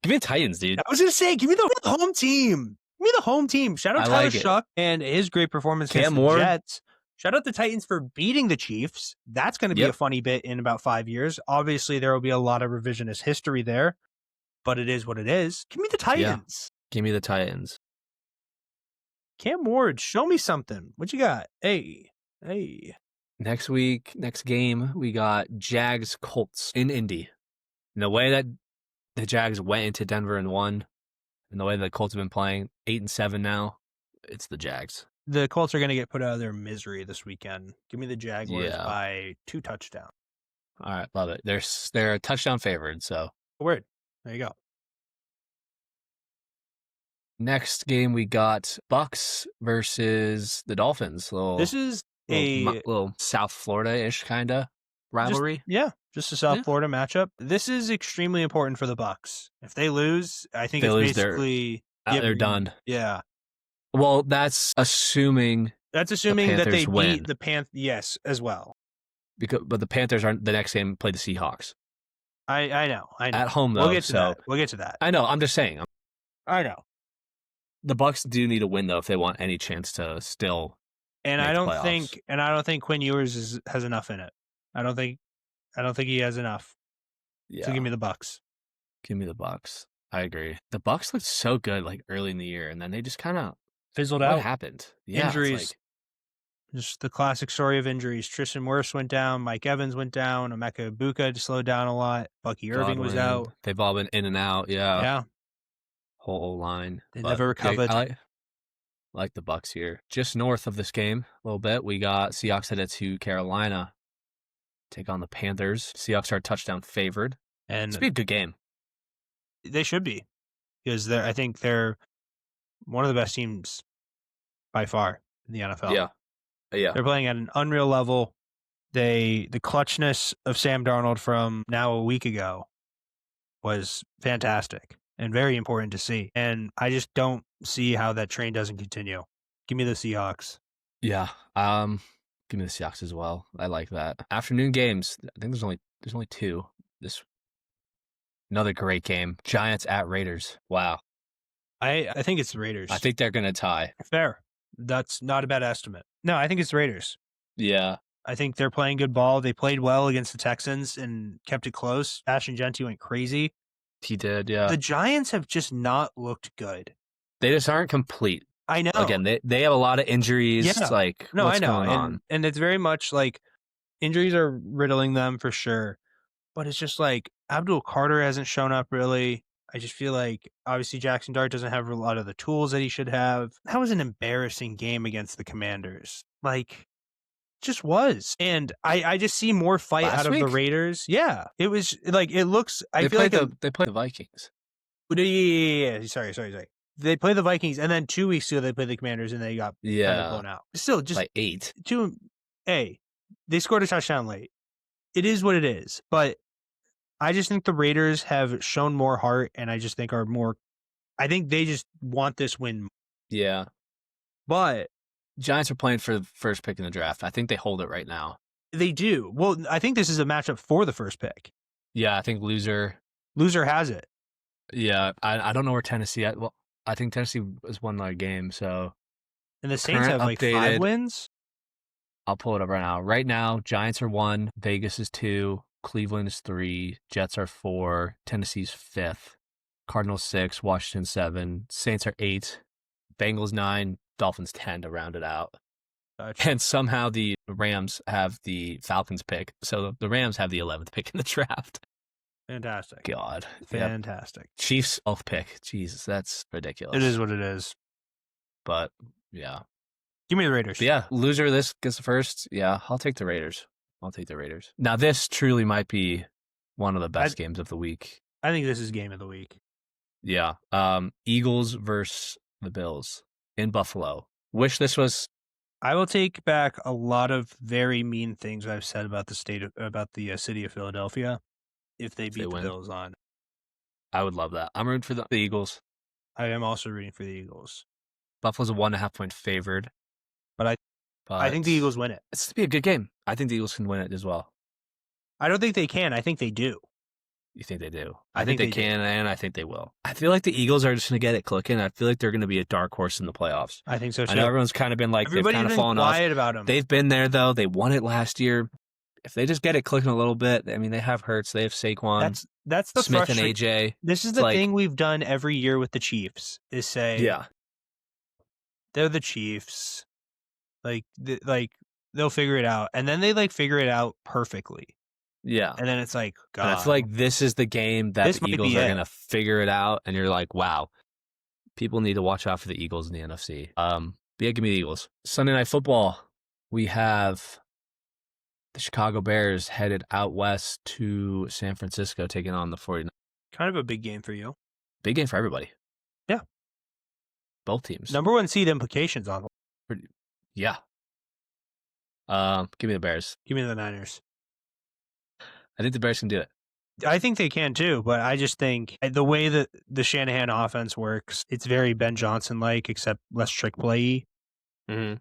Give me the Titans, dude. I was going to say, give me the home team. Give me the home team. Shout out Tyler Shuck and his great performance against the Jets. Shout out the Titans for beating the Chiefs. That's going to be a funny bit in about 5 years. Obviously, there will be a lot of revisionist history there, but it is what it is. Give me the Titans. Yeah. Give me the Titans. Cam Ward, show me something. What you got? Hey. Next game, we got Jags Colts in Indy. And the way that the Jags went into Denver and won, and the way the Colts have been playing, 8-7 now, it's the Jags. The Colts are going to get put out of their misery this weekend. Give me the Jaguars by 2 touchdowns. All right, love it. They're a touchdown favored, so. Word. There you go. Next game, we got Bucks versus the Dolphins. This is a little South Florida-ish kind of rivalry. Just a South Florida matchup. This is extremely important for the Bucks. If they lose, I think it's basically they're done. Yeah. Well, that's assuming that they win. beat the Panthers. Yes, as well. But the Panthers aren't the next game. Play the Seahawks. I know. At home though. We'll get to that. I know. I'm just saying. I know. The Bucks do need a win though if they want any chance to still. And I don't think Quinn Ewers has enough in it. I don't think he has enough. Yeah. So give me the Bucks. Give me the Bucks. I agree. The Bucks looked so good like early in the year, and then they just kind of fizzled out. What happened? Yeah, injuries. Just the classic story of injuries. Tristan Wirfs went down. Mike Evans went down. Emeka Egbuka slowed down a lot. Bucky Irving was out. They've all been in and out. Yeah. Yeah. Whole line. They never recovered. I like the Bucks here. Just north of this game a little bit, we got Seahawks headed to Carolina. Take on the Panthers. Seahawks are touchdown favored. And it's be a good game. They should be. Because I think they're one of the best teams by far in the NFL. Yeah. They're playing at an unreal level. The clutchness of Sam Darnold from now a week ago was fantastic and very important to see. And I just don't see how that train doesn't continue. Give me the Seahawks. Yeah. Give me the Seahawks as well. I like that. Afternoon games. I think there's only two. This another great game. Giants at Raiders. Wow. I think it's the I Raiders. think they're gonna tie. Fair. That's not a bad estimate. No, I think it's the Raiders. Yeah. I think they're playing good ball. They played well against the Texans and kept it close. Ashton Genty went crazy. He did, yeah. The Giants have just not looked good. They just aren't complete. I know. Again, they have a lot of injuries. Yeah. Like, No, what's I know. going on? And it's very much like injuries are riddling them for sure. But it's just like Abdul Carter hasn't shown up really. I just feel like obviously Jackson Dart doesn't have a lot of the tools that he should have. That was an embarrassing game against the Commanders. Like, just was. And I just see more fight Last out of the week? Raiders. Yeah. It was like it looks I They feel like they played the Vikings. yeah. Sorry. They play the Vikings and then 2 weeks ago they played the Commanders and they got kind of blown out. Still just like 8. they scored a touchdown late. It is what it is. But I just think the Raiders have shown more heart and I just think are more I think they just want this win. Yeah. But Giants are playing for the first pick in the draft. I think they hold it right now. they do. Well, I think this is a matchup for the first pick. Yeah, I think loser has it. Yeah, I don't know where Tennessee at. Well, I think Tennessee has won their game, so And the Saints current have like 5 updated- wins. I'll pull it up right now. Right now, Giants are 1, Vegas is 2, Cleveland is 3, Jets are 4, Tennessee's 5th, Cardinals 6, Washington 7, Saints are 8, Bengals 9, Dolphins 10 to round it out. Gotcha. And somehow the Rams have the Falcons pick. So the Rams have the 11th pick in the draft. Fantastic. God. Fantastic. Yep. Chiefs 12th pick. Jesus, that's ridiculous. It is what it is. But yeah. Give me the Raiders. But yeah, loser of this gets the first. Yeah, I'll take the Raiders. Now this truly might be one of the best games of the week. I think this is game of the week. Yeah. Eagles versus the Bills in Buffalo. Wish this was I will take back a lot of very mean things I've said about the city of Philadelphia if they beat the win. Bills on. I would love that. I'm rooting for the Eagles. I am also rooting for the Eagles. Buffalo's a 1.5 point favored. But I think the Eagles win it. It's to be a good game. I think the Eagles can win it as well. I don't think they can. I think they do. You think they do? I think they they can, and I think they will. I feel like the Eagles are just going to get it clicking. I feel like they're going to be a dark horse in the playoffs. I think so too. I know everyone's kind of been like, Everybody's they've kind of been fallen quiet off. about them. They've been there, though. They won it last year. If they just get it clicking a little bit, I mean, they have Hurts, they have Saquon, that's the Smith and frustrating. AJ. This is the thing we've done every year with the Chiefs is say, they're the Chiefs. Like they'll figure it out, and then they figure it out perfectly. Yeah. And then it's like, God. And I feel like this is the game that the Eagles are going to figure it out, and you're like, wow, people need to watch out for the Eagles in the NFC. But yeah, give me the Eagles. Sunday Night Football, we have the Chicago Bears headed out west to San Francisco, taking on the 49ers. Kind of a big game for you. Big game for everybody. Yeah. Both teams. Number 1 seed implications on them. Yeah. Give me the Bears. Give me the Niners. I think the Bears can do it. I think they can too, but I just think the way that the Shanahan offense works, it's very Ben Johnson-like, except less trick play. Mm-hmm.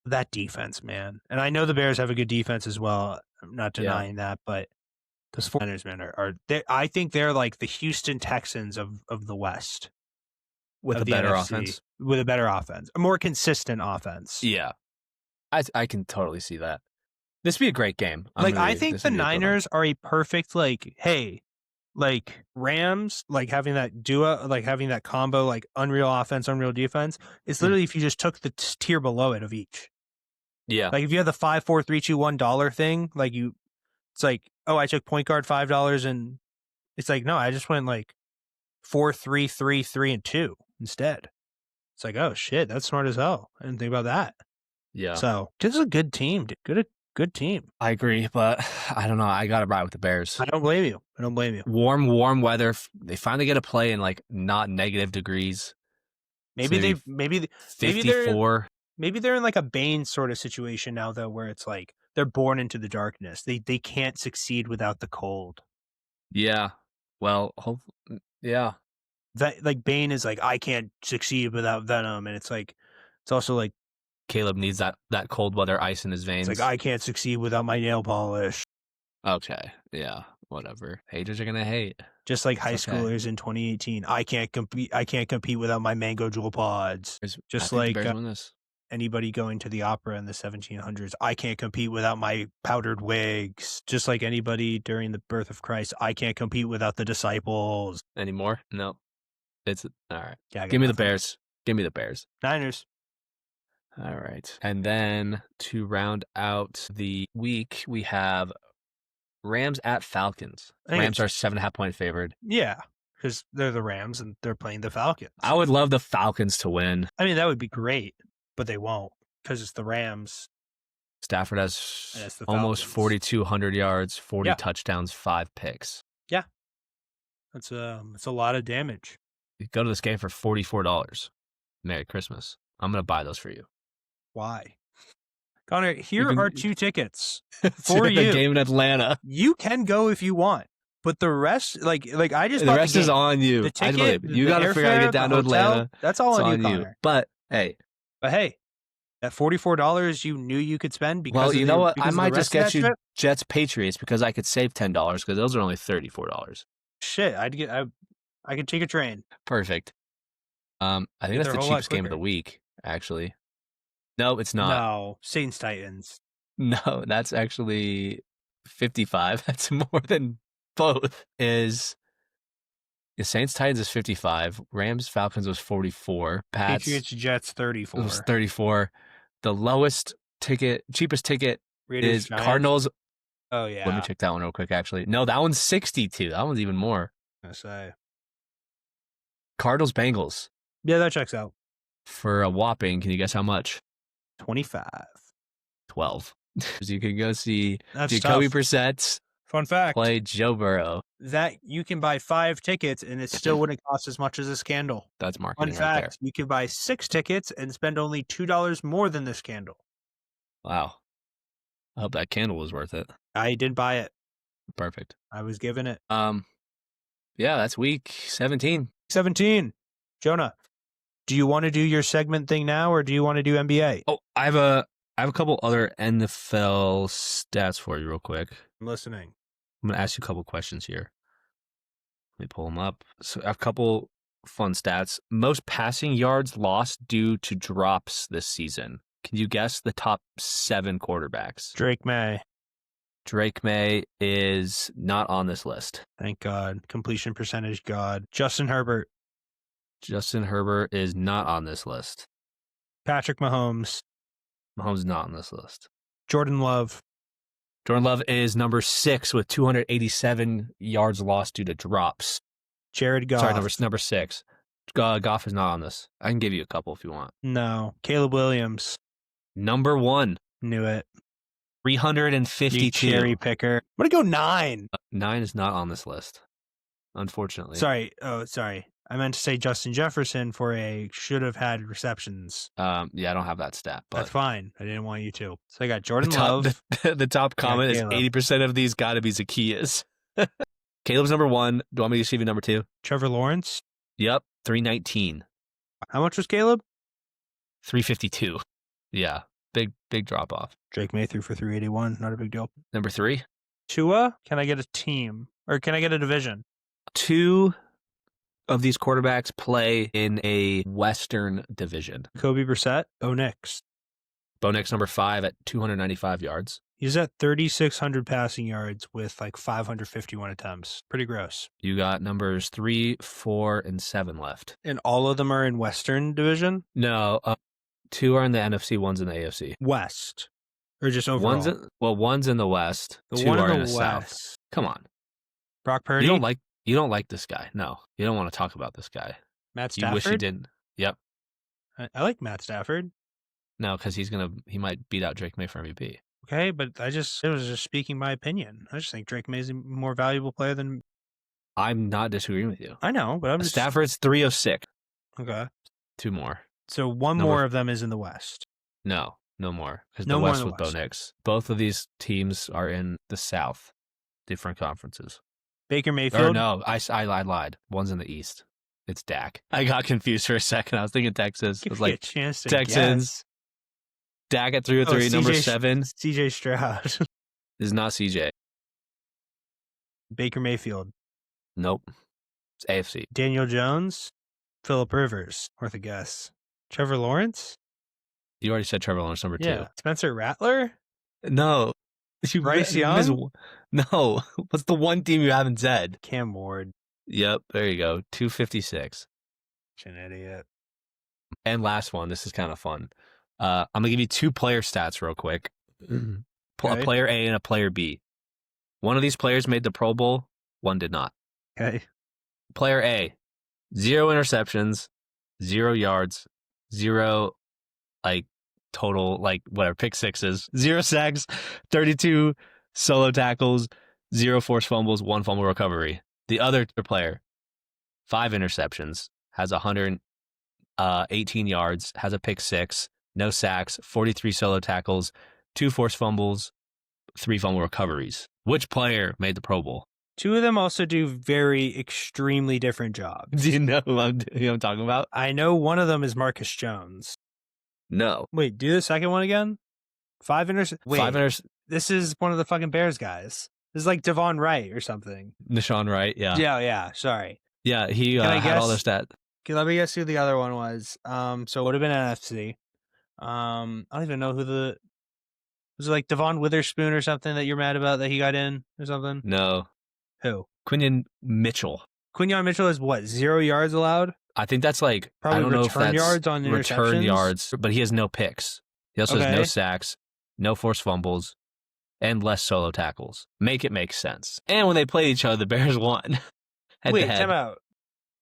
That defense, man. And I know the Bears have a good defense as well. I'm not denying that, but those 49ers, man, I think they're like the Houston Texans of the West. With a better offense? With a better offense. A more consistent offense. Yeah. I can totally see that. This would be a great game. I think the Niners are a perfect, Rams, having that duo, having that combo, unreal offense, unreal defense. It's literally if you just took the tier below it of each. Yeah. If you have the 5, 4, 3, 2, $1 thing, it's I took point guard $5 and it's no, I just went 4, 3, 3, 3, and 2 instead. It's oh shit, that's smart as hell. I didn't think about that. Yeah. So this is a good team. Good team. I agree, but I don't know. I got to ride with the Bears. I don't blame you. Warm weather. They finally get to play in not negative degrees. Maybe so maybe 54. Maybe they're in a Bane sort of situation now though, where it's they're born into the darkness. They can't succeed without the cold. Yeah. Well, yeah. like Bane is like, I can't succeed without Venom, and it's like, it's also like Caleb needs that cold weather ice in his veins. it's like, I can't succeed without my nail polish. Okay, yeah, whatever. Haters are gonna hate. Just like high It's okay. schoolers in 2018, I can't compete without my mango jewel pods. Just I think the like Bears win this. anybody going to the opera in the 1700s, I can't compete without my powdered wigs. Just like anybody during the birth of Christ, I can't compete without the disciples. Anymore? No. It's all right. Yeah, I got Give me the nothing. Bears. Give me the Bears. Niners. All right. And then to round out the week, we have Rams at Falcons. I think Rams are 7.5 point favored. Yeah, because they're the Rams and they're playing the Falcons. I would love the Falcons to win. I mean, that would be great, but they won't because it's the Rams. Stafford And has it's the almost Falcons. 4,200 yards, 40 Yeah. touchdowns, 5 picks. Yeah, it's a lot of damage. You go to this game for $44. Merry Christmas. I'm gonna buy those for you. Why? Connor, here can- are 2 tickets for the you. game in Atlanta. You can go if you want, but the rest, like I just The bought rest the is game. on you. The I ticket, believe it. You the got to figure out how to airfare, get down the to hotel, Atlanta. That's all It's on you, Connor. But hey, But hey, at $44, you knew you could spend because well, of you know what? I because of the might rest just of get that you trip? Jets Patriots because I could save $10 because those are only $34. Shit, I could take a train. Perfect. I think Get that's there the a whole lot cheapest game of the quicker. week, actually. No, it's not. No, Saints Titans. No, that's actually 55. That's more than both. Is the Saints Titans is 55. Rams Falcons was 44. Pats Patriots Jets 34. was 34. The lowest ticket, cheapest ticket Raiders is Giants. Cardinals. Oh yeah. Let me check that one real quick. Actually, no, that one's 62. That one's even more. I say. Cardinals Bengals Yeah, that checks out. for a whopping. Can you guess how much? 25. 12. So you can go see That's Jacoby tough. Brissett Fun fact. play Joe Burrow. That you can buy 5 tickets and it still wouldn't cost as much as a scandal. That's Fun marketing right there. fact, you can buy 6 tickets and spend only $2 more than the scandal. Wow. I hope that candle was worth it. I did buy it. Perfect. I was given it. Yeah, that's week 17. 17. Jonah, do you want to do your segment thing now or do you want to do NBA? Oh, I have a couple other NFL stats for you real quick. I'm listening. I'm going to ask you a couple questions here. Let me pull them up. So I have a couple fun stats. Most passing yards lost due to drops this season. Can you guess the top 7 quarterbacks? Drake May. Drake May is not on this list. Thank God. Completion percentage God. Justin Herbert. Justin Herbert is not on this list. Patrick Mahomes. Mahomes is not on this list. Jordan Love. Jordan Love is number 6 with 287 yards lost due to drops. Jared Goff. Sorry, number 6. Goff is not on this. I can give you a couple if you want. No. Caleb Williams. Number 1, Knew it. 352. You cherry picker. I'm going to go 9. 9 is not on this list, unfortunately. Sorry. Oh, sorry. I meant to say Justin Jefferson for a should have had receptions. Yeah, I don't have that stat. But That's fine. I didn't want you to. So I got Jordan the Love. the top comment is Caleb. 80% of these got to be Zacchaeus. Caleb's number 1. Do you want me to give you number 2? Trevor Lawrence. Yep, 319. How much was Caleb? 352. Yeah, big drop off. Drake May threw for 381. Not a big deal. Number 3. Tua. Can I get a team? Or can I get a division? 2 of these quarterbacks play in a Western division. Kobe Brissett. Bo Nix. Bo Nix, number 5 at 295 yards. He's at 3,600 passing yards with like 551 attempts. Pretty gross. You got numbers 3, 4, and 7 left. And all of them are in Western division? No, 2 are in the NFC, 1's in the AFC. West. Or just overall? One's in the West, the 2 one are in in the the West. South. Come on. Brock Purdy? You don't like this guy. No, you don't want to talk about this guy. Matt You Stafford? wish you didn't. Yep. I like Matt Stafford. No, because he might beat out Drake May for MVP. Okay, but it was just speaking my opinion. I just think Drake May is a more valuable player than. I'm not disagreeing with you. I know, but I'm just. Stafford's 306. Okay. 2 more. So one more of them is in the West. No more. Because No the more West in the with Bo West. Nix. Both of these teams are in the South, different conferences. Baker Or Mayfield. no, I lied. One's in the East. It's Dak. I got confused for a second. I was thinking Texas. I Give was me a like, chance to Texans. guess. Dak at 303, number 7. CJ Stroud. This is not CJ. Baker Mayfield. Nope. It's AFC. Daniel Jones. Phillip Rivers. Worth a guess. Trevor Lawrence? You already said Trevor Lawrence, number 2. Spencer Rattler? No. Bryce Young? No. What's the one team you haven't said? Cam Ward. Yep, there you go. 256. Such an idiot. And last one. This is kind of fun. I'm going to give you 2 player stats real quick. Okay. A player A and a player B. One of these players made the Pro Bowl. One did not. Okay. Player A, 0 interceptions, 0 yards, 0 total pick sixes, 0 sacks, 32 solo tackles, 0 forced fumbles, 1 fumble recovery. The other player, 5 interceptions, has 118 yards, has a pick 6, no sacks, 43 solo tackles, 2 forced fumbles, 3 fumble recoveries. Which player made the Pro Bowl? 2 of them also do very extremely different jobs. Do you know who I'm talking about? I know one of them is Marcus Jones. No. Wait, do the second one again. 5 interceptions. This is one of the fucking Bears guys. This is like Devon Wright or something. Deshaun Wright, yeah. Yeah, sorry. Yeah, he had all the stats. Okay, let me guess who the other one was. So it would have been NFC. I don't even know who was it like Devon Witherspoon or something that you're mad about that he got in or something? No. Who? Quinyon Mitchell. Quinyon Mitchell is what, 0 yards allowed? I think that's Probably I don't know if that's yards on interceptions. return yards, but he has no picks. He also has no sacks, no forced fumbles, and less solo tackles. Make it make sense. And when they played each other, the Bears won. Wait, time out.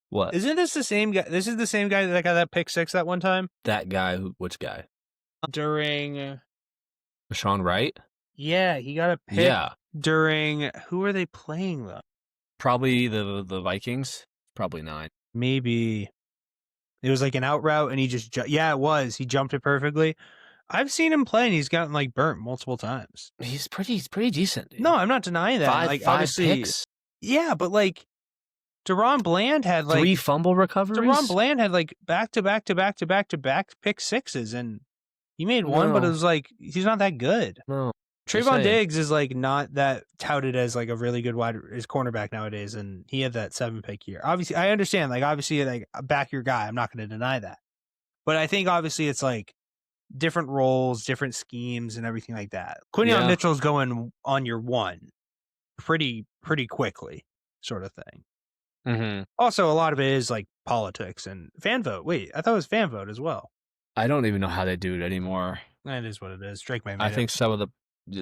What? Isn't this the same guy? This is the same guy that got that pick 6 that one time? That guy, which guy? During Deshaun Wright? Yeah, he got a pick during, who are they playing though? Probably the Vikings. Probably not. Maybe. It was like an out route and he just, it was. He jumped it perfectly. I've seen him play and he's gotten burnt multiple times. He's pretty decent. Dude. No, I'm not denying that. Five obviously, picks. Yeah, but DeRon Bland had 3 fumble recoveries. DeRon Bland had back to back pick 6s and he made one, but it was he's not that good. No. Trayvon Diggs is not that touted as a really good his cornerback nowadays, and he had that 7-pick year. Obviously, I understand. Obviously, back your guy. I'm not going to deny that, but I think obviously it's different roles, different schemes, and everything like that. Quinyon Mitchell's going on your one pretty quickly, sort of thing. Mm-hmm. Also, a lot of it is politics and fan vote. Wait, I thought it was fan vote as well. I don't even know how they do it anymore. That is what it is. Drake May. I think some of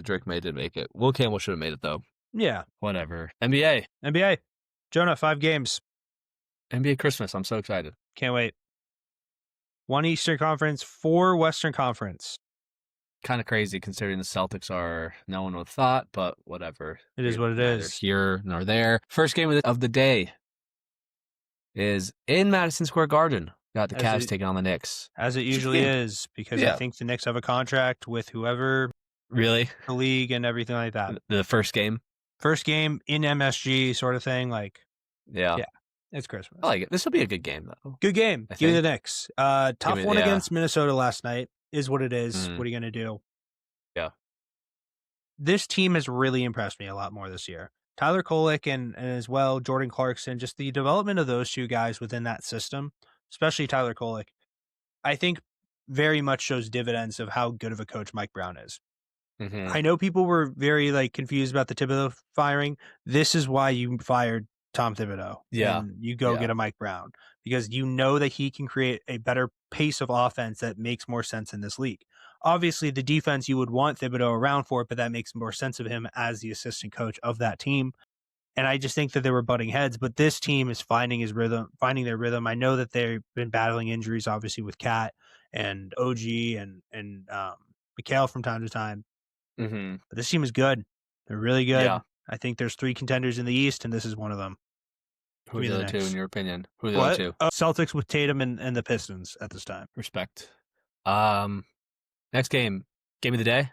Drake May did make it. Will Campbell should have made it though. Yeah. Whatever. NBA. Jonah, 5 games. NBA Christmas. I'm so excited. Can't wait. 1 Eastern Conference, 4 Western Conference. Kind of crazy considering the Celtics are no one would have thought, but whatever. It is what it is. Here nor there. First game of the day is in Madison Square Garden. Got the Cavs taking on the Knicks. As it usually is, because I think the Knicks have a contract with whoever. Really? The league and everything like that. The first game? First game in MSG sort of thing. Yeah. It's Christmas. I like it. This will be a good game, though. Good game. Give me the Knicks. Tough one against Minnesota last night is what it is. What are you going to do? Yeah. This team has really impressed me a lot more this year. Tyler Kolek and as well Jordan Clarkson, just the development of those 2 guys within that system, especially Tyler Kolek, I think very much shows dividends of how good of a coach Mike Brown is. Mm-hmm. I know people were very confused about the Thibodeau firing. This is why you fired Tom Thibodeau. Yeah. And you go get a Mike Brown because you know that he can create a better pace of offense that makes more sense in this league. Obviously, the defense you would want Thibodeau around for, but that makes more sense of him as the assistant coach of that team. And I just think that they were butting heads, but this team is finding their rhythm. I know that they've been battling injuries, obviously, with Cat and OG and Mikhail from time to time. Mm-hmm. But this team is good. They're really good. Yeah. I think there's 3 contenders in the East, and this is one of them. Who are the other 2, in your opinion? Who are the other 2? Celtics with Tatum and the Pistons at this time. Respect. Next game of the day.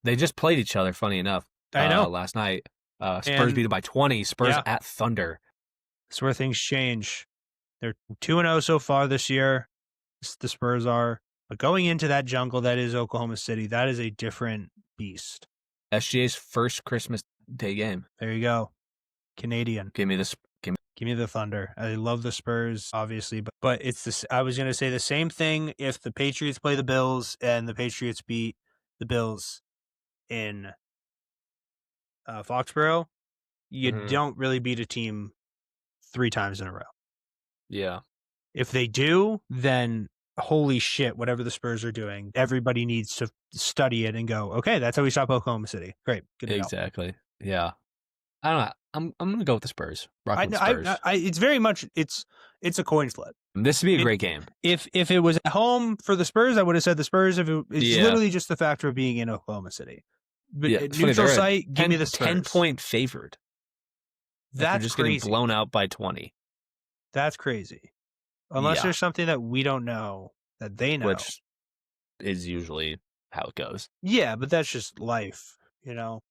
They just played each other, funny enough. I know. Last night. Spurs beat them by 20. Spurs at Thunder. That's where things change. They're 2-0 so far this year. The Spurs are. But going into that jungle that is Oklahoma City, that is a different beast. SGA's first Christmas Day game. There you go. Canadian. Give me this. Give me the Thunder. I love the Spurs, obviously, but it's this. I was going to say the same thing if the Patriots play the Bills and the Patriots beat the Bills in Foxborough. You don't really beat a team 3 times in a row. Yeah. If they do, then holy shit, whatever the Spurs are doing, everybody needs to study it and go, okay, that's how we stop Oklahoma City. Great. Good to know. Exactly. Yeah. I don't know. I'm gonna go with the Spurs. Rock with Spurs. It's very much it's a coin flip. This would be a great game. If it was at home for the Spurs, I would have said the Spurs. It's literally just the factor of being in Oklahoma City. But neutral site, give me the Spurs. 10-point favored. That's just crazy. Getting blown out by 20. That's crazy. Unless there's something that we don't know that they know, which is usually how it goes. Yeah, but that's just life, you know.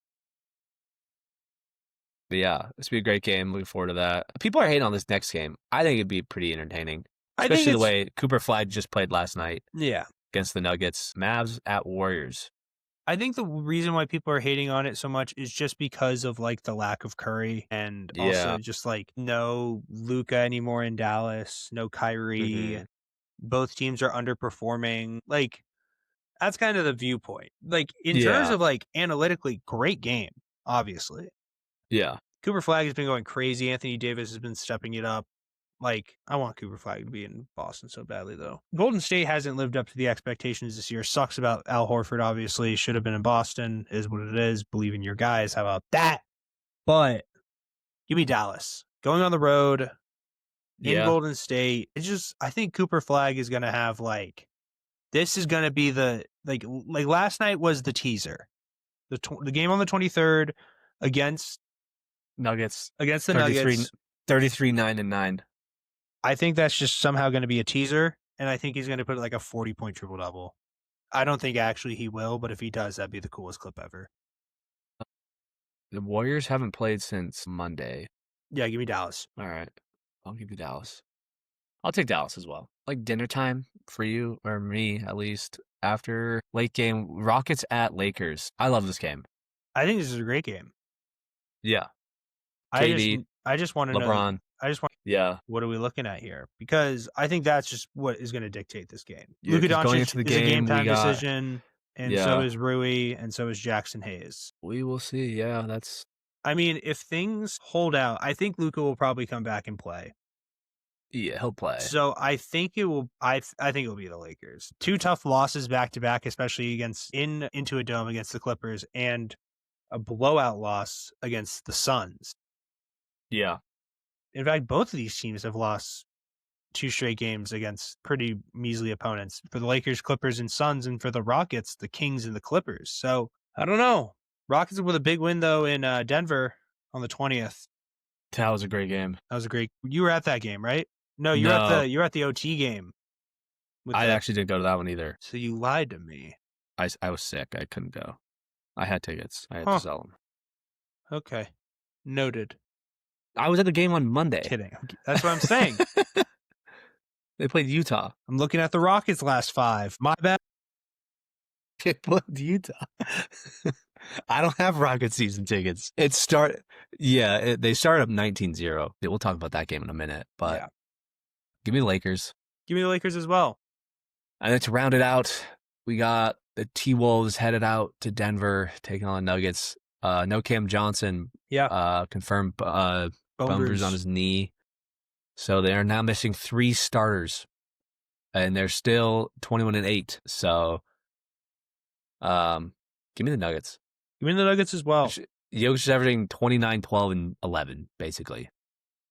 But yeah, this would be a great game. Looking forward to that. People are hating on this next game. I think it'd be pretty entertaining. Especially the way Cooper Flag just played last night. Yeah. Against the Nuggets. Mavs at Warriors. I think the reason why people are hating on it so much is just because of like the lack of Curry and also just like no Luka anymore in Dallas, no Kyrie. Both teams are underperforming. Like that's kind of the viewpoint. Like in terms of like analytically, great game, obviously. Yeah. Cooper Flag has been going crazy. Anthony Davis has been stepping it up. Like, I want Cooper Flag to be in Boston so badly, though. Golden State hasn't lived up to the expectations this year. Sucks about Al Horford, obviously. Should have been in Boston, is what it is. Believe in your guys. How about that? But give me Dallas. Going on the road in Golden State. It's just, I think Cooper Flag is going to have, like, this is going to be the, like last night was the teaser. The game on the 23rd against Nuggets. Against the Nuggets. 33-9-9. I think that's just somehow going to be a teaser, and I think he's going to put like a 40-point triple-double. I don't think actually he will, but if he does, that'd be the coolest clip ever. The Warriors haven't played since Monday. Yeah, give me Dallas. All right. I'll give you Dallas. I'll take Dallas as well. Like dinner time for you, or me at least, after late game, Rockets at Lakers. I love this game. I think this is a great game. Yeah. KD, I just want to know. LeBron. What are we looking at here? Because I think that's just what is going to dictate this game. Yeah, Luka Doncic is a game-time decision, and so is Rui, and so is Jackson Hayes. We will see. Yeah, I mean, if things hold out, I think Luka will probably come back and play. Yeah, he'll play. So I think it will. I think it will be the Lakers. 2 tough losses back to back, especially into a dome against the Clippers, and a blowout loss against the Suns. Yeah. In fact, both of these teams have lost 2 straight games against pretty measly opponents. For the Lakers, Clippers, and Suns, and for the Rockets, the Kings and the Clippers. So I don't know. Rockets with a big win though in Denver on the 20th. That was a great game. You were at that game, right? No, you were at the OT game. I actually didn't go to that one either. So you lied to me. I was sick. I couldn't go. I had tickets. I had to sell them. Okay. Noted. I was at the game on Monday. Kidding. That's what I'm saying. They played Utah. I'm looking at the Rockets last 5. My bad. They played Utah. I don't have Rocket season tickets. They started up 19-0. We'll talk about that game in a minute, but give me the Lakers. Give me the Lakers as well. And then to round it out, we got the T-Wolves headed out to Denver, taking on the Nuggets. No Cam Johnson. Confirmed bone bruise on his knee. So they are now missing 3 starters. And they're still 21-8. So give me the Nuggets. Give me the Nuggets as well. Jokic is averaging 29, 12, and 11, basically.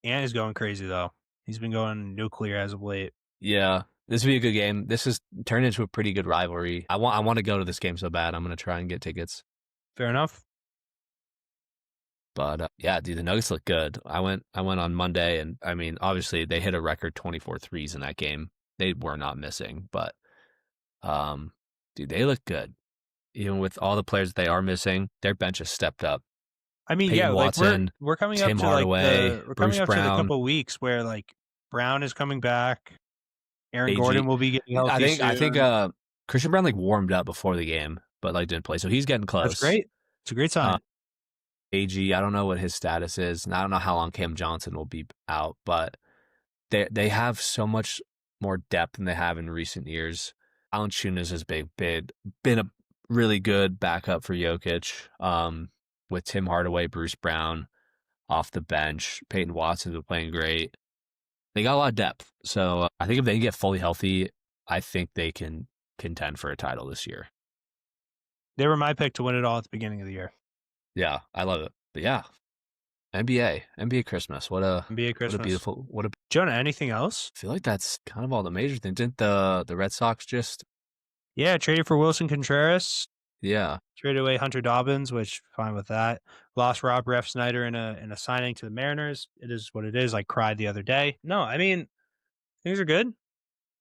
And he's going crazy, though. He's been going nuclear as of late. Yeah. This will be a good game. This has turned into a pretty good rivalry. I want to go to this game so bad. I'm going to try and get tickets. Fair enough. But dude, the Nuggets look good. I went on Monday, and I mean, obviously they hit a record 24 threes in that game. They were not missing, but dude, they look good. Even with all the players that they are missing, their bench has stepped up. I mean, Peyton Watson, we're coming Tim up to Hardaway, we're coming Bruce up to the Brown. couple weeks where like Brown is coming back. Aaron AG. Gordon will be getting healthy I think soon. Christian Brown like warmed up before the game, but like didn't play, so he's getting That's close. great. It's a great sign. AG, I don't know what his status is, and I don't know how long Cam Johnson will be out, but they have so much more depth than they have in recent years. Alan Tunas has been a really good backup for Jokic, with Tim Hardaway, Bruce Brown off the bench. Peyton Watson's been playing great. They got a lot of depth, so I think if they can get fully healthy, I think they can contend for a title this year. They were my pick to win it all at the beginning of the year. Yeah, I love it. But yeah, NBA Christmas. NBA Christmas. What a beautiful Jonah, anything else? I feel like that's kind of all the major things. Didn't the Red Sox just traded for Wilson Contreras. Yeah. Traded away Hunter Dobbins, which fine with that. Lost Rob Ref Snyder in a signing to the Mariners. It is what it is. I cried the other day. No, I mean, things are good.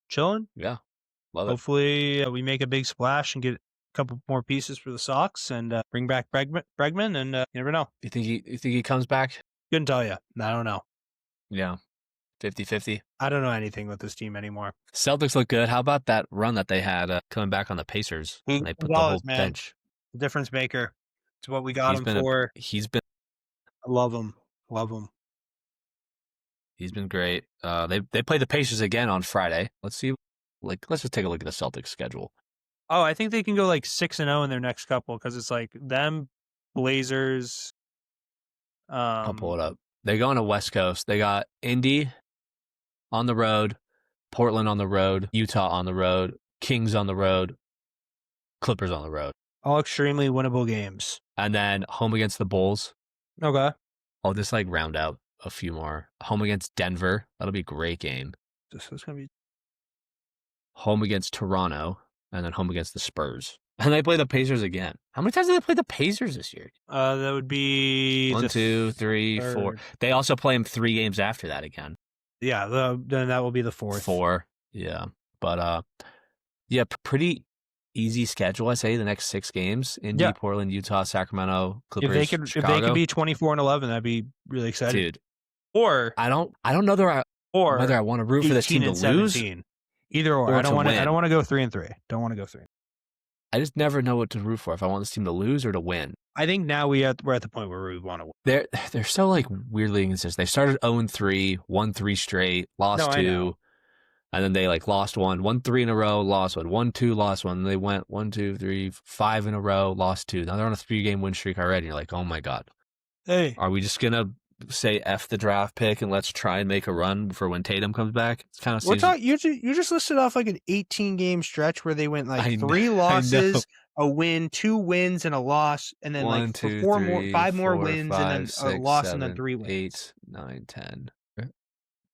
Chilling. Yeah. Love it. Hopefully we make a big splash and get a couple more pieces for the Sox and bring back Bregman, and you never know. You think he comes back? Couldn't tell you. I don't know. Yeah. 50-50. I don't know anything with this team anymore. Celtics look good. How about that run that they had coming back on the Pacers? He They put the whole bench. The difference maker. It's what we got him for. I love him. Love him. He's been great. They play the Pacers again on Friday. Let's see. Let's just take a look at the Celtics schedule. Oh, I think they can go like 6-0 in their next couple because it's like them, Blazers. I'll pull it up. They go on the West Coast. They got Indy on the road, Portland on the road, Utah on the road, Kings on the road, Clippers on the road. All extremely winnable games. And then home against the Bulls. Okay. I'll just round out a few more. Home against Denver. That'll be a great game. This is going to be home against Toronto, and then home against the Spurs. And they play the Pacers again. How many times did they play the Pacers this year? That would be 1, 2, 3, 4. They also play them 3 games after that again. Yeah, then that will be the 4th. 4, yeah. But yeah, pretty easy schedule. I say the next 6 games: Indy, Portland, Utah, Sacramento, Clippers. If they could be 24-11, that'd be really exciting, dude. Or I don't know whether I want to root for this team to 17. lose. Either or. I don't want to go 3-3. Don't want to go 3. I just never know what to root for. If I want this team to lose or to win. I think now we're at the point where we want to win. They're so weirdly inconsistent. They started 0-3, won 3 straight, lost 2, and then they lost 1, won 3 in a row, lost 1, 1-2, lost 1. They went 1, 2, 3, 5 in a row, lost 2. Now they're on a 3-game win streak already. You're like, oh my god. Hey, are we just gonna say F the draft pick and let's try and make a run for when Tatum comes back? It's kind of you just listed off an 18-game stretch where they went 3 losses, a win, 2 wins, and a loss, and then 1, 2, 5 more 4, wins, 5, and then 6, a loss, 7, and then 3 wins. 8, 9, 10.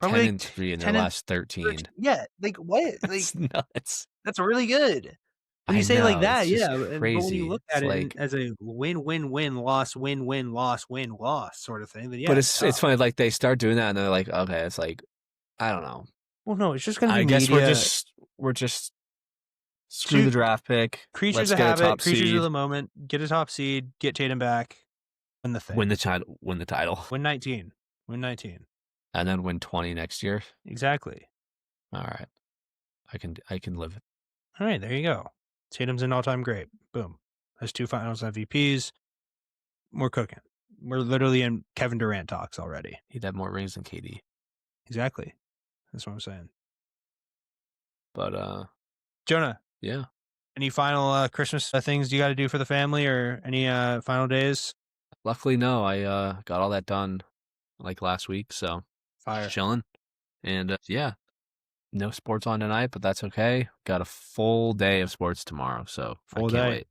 Probably 10-3 in their last 13. Yeah, what? That's nuts. That's really good. When you say it like that, yeah. But when you look at it as a win, loss, win, loss, win, loss sort of thing, then yeah. But it's funny, they start doing that, and they're like, okay, it's I don't know. Well, no, it's just going to be. I guess we're just screw the draft pick. Creatures of habit, creatures of the moment. Get a top seed, get Tatum back, win the thing. Win the title. Win 19. And then win 20 next year. Exactly. All right. I can live it. All right, there you go. Tatum's an all-time great. Boom. Has 2 Finals MVPs. We're cooking. We're literally in Kevin Durant talks already. He'd have more rings than KD. Exactly. That's what I'm saying. But Jonah. Yeah. Any final Christmas things you got to do for the family, or any final days? Luckily, no. I got all that done last week, so fire. Chilling. And yeah. No sports on tonight, but that's okay. Got a full day of sports tomorrow, so I can't wait.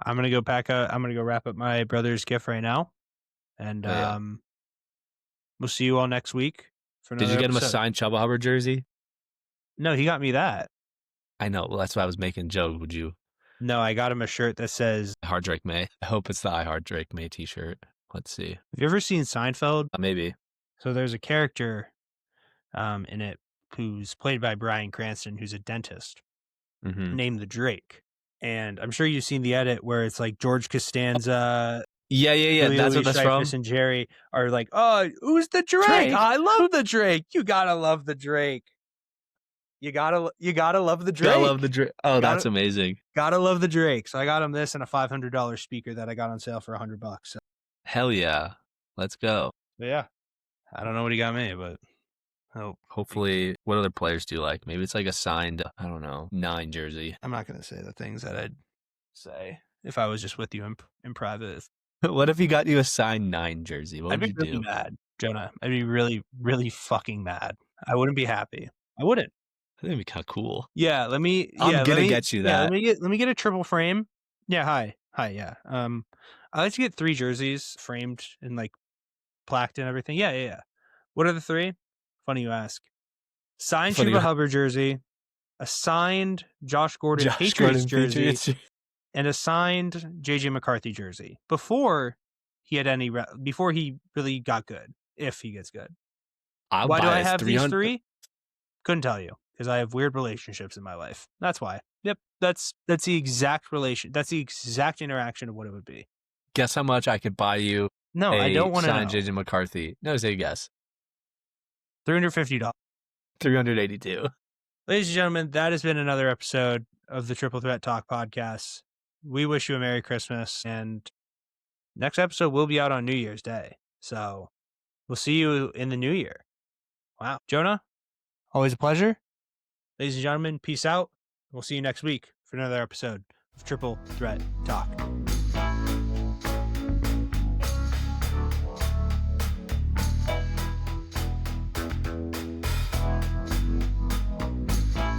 I'm gonna go I'm gonna go wrap up my brother's gift right now, and we'll see you all next week. Did you get him a signed Chubba Hubbard jersey? No, he got me that. I know. Well, that's why I was making a joke. Would you? No, I got him a shirt that says I Heart Drake May. I hope it's the I Heart Drake May t-shirt. Let's see. Have you ever seen Seinfeld? Maybe. So there's a character in it who's played by Bryan Cranston, who's a dentist, named the Drake. And I'm sure you've seen the edit where it's George Costanza. Yeah. Julia That's what that's from. Louis-Dreyfus and Jerry are like, oh, who's the Drake? Drake. I love the Drake. You gotta love the Drake. You gotta love the Drake. I love the Drake. Oh, that's amazing. Gotta love the Drake. So I got him this and a $500 speaker that I got on sale for $100. So. Hell yeah. Let's go. But yeah. I don't know what he got me, but hopefully, what other players do you like? Maybe it's like a signed, I don't know, 9 jersey. I'm not going to say the things that I'd say if I was just with you in private. What if he got you a signed 9 jersey? What would you do? I'd be really mad, Jonah. I'd be really, really fucking mad. I wouldn't be happy. I wouldn't. I think it'd be kind of cool. Yeah, I'm gonna get you that. Yeah, let me get a triple frame. Yeah, hi, yeah. I like to get 3 jerseys framed and like plaqued and everything. Yeah. What are the 3? Funny you ask. Signed Chuba Hubbard jersey, a signed Josh Gordon Patriots jersey, and a signed JJ McCarthy jersey before he really got good. If he gets good, why do I have these 3? Couldn't tell you because I have weird relationships in my life. That's why. Yep, that's the exact relation. That's the exact interaction of what it would be. Guess how much I could buy you? No, I don't want to know. Signed JJ McCarthy. No, say a guess. $350. $382. Ladies and gentlemen, that has been another episode of the Triple Threat Talk podcast. We wish you a Merry Christmas, and next episode will be out on New Year's Day. So we'll see you in the new year. Wow. Jonah, always a pleasure. Ladies and gentlemen, peace out. We'll see you next week for another episode of Triple Threat Talk.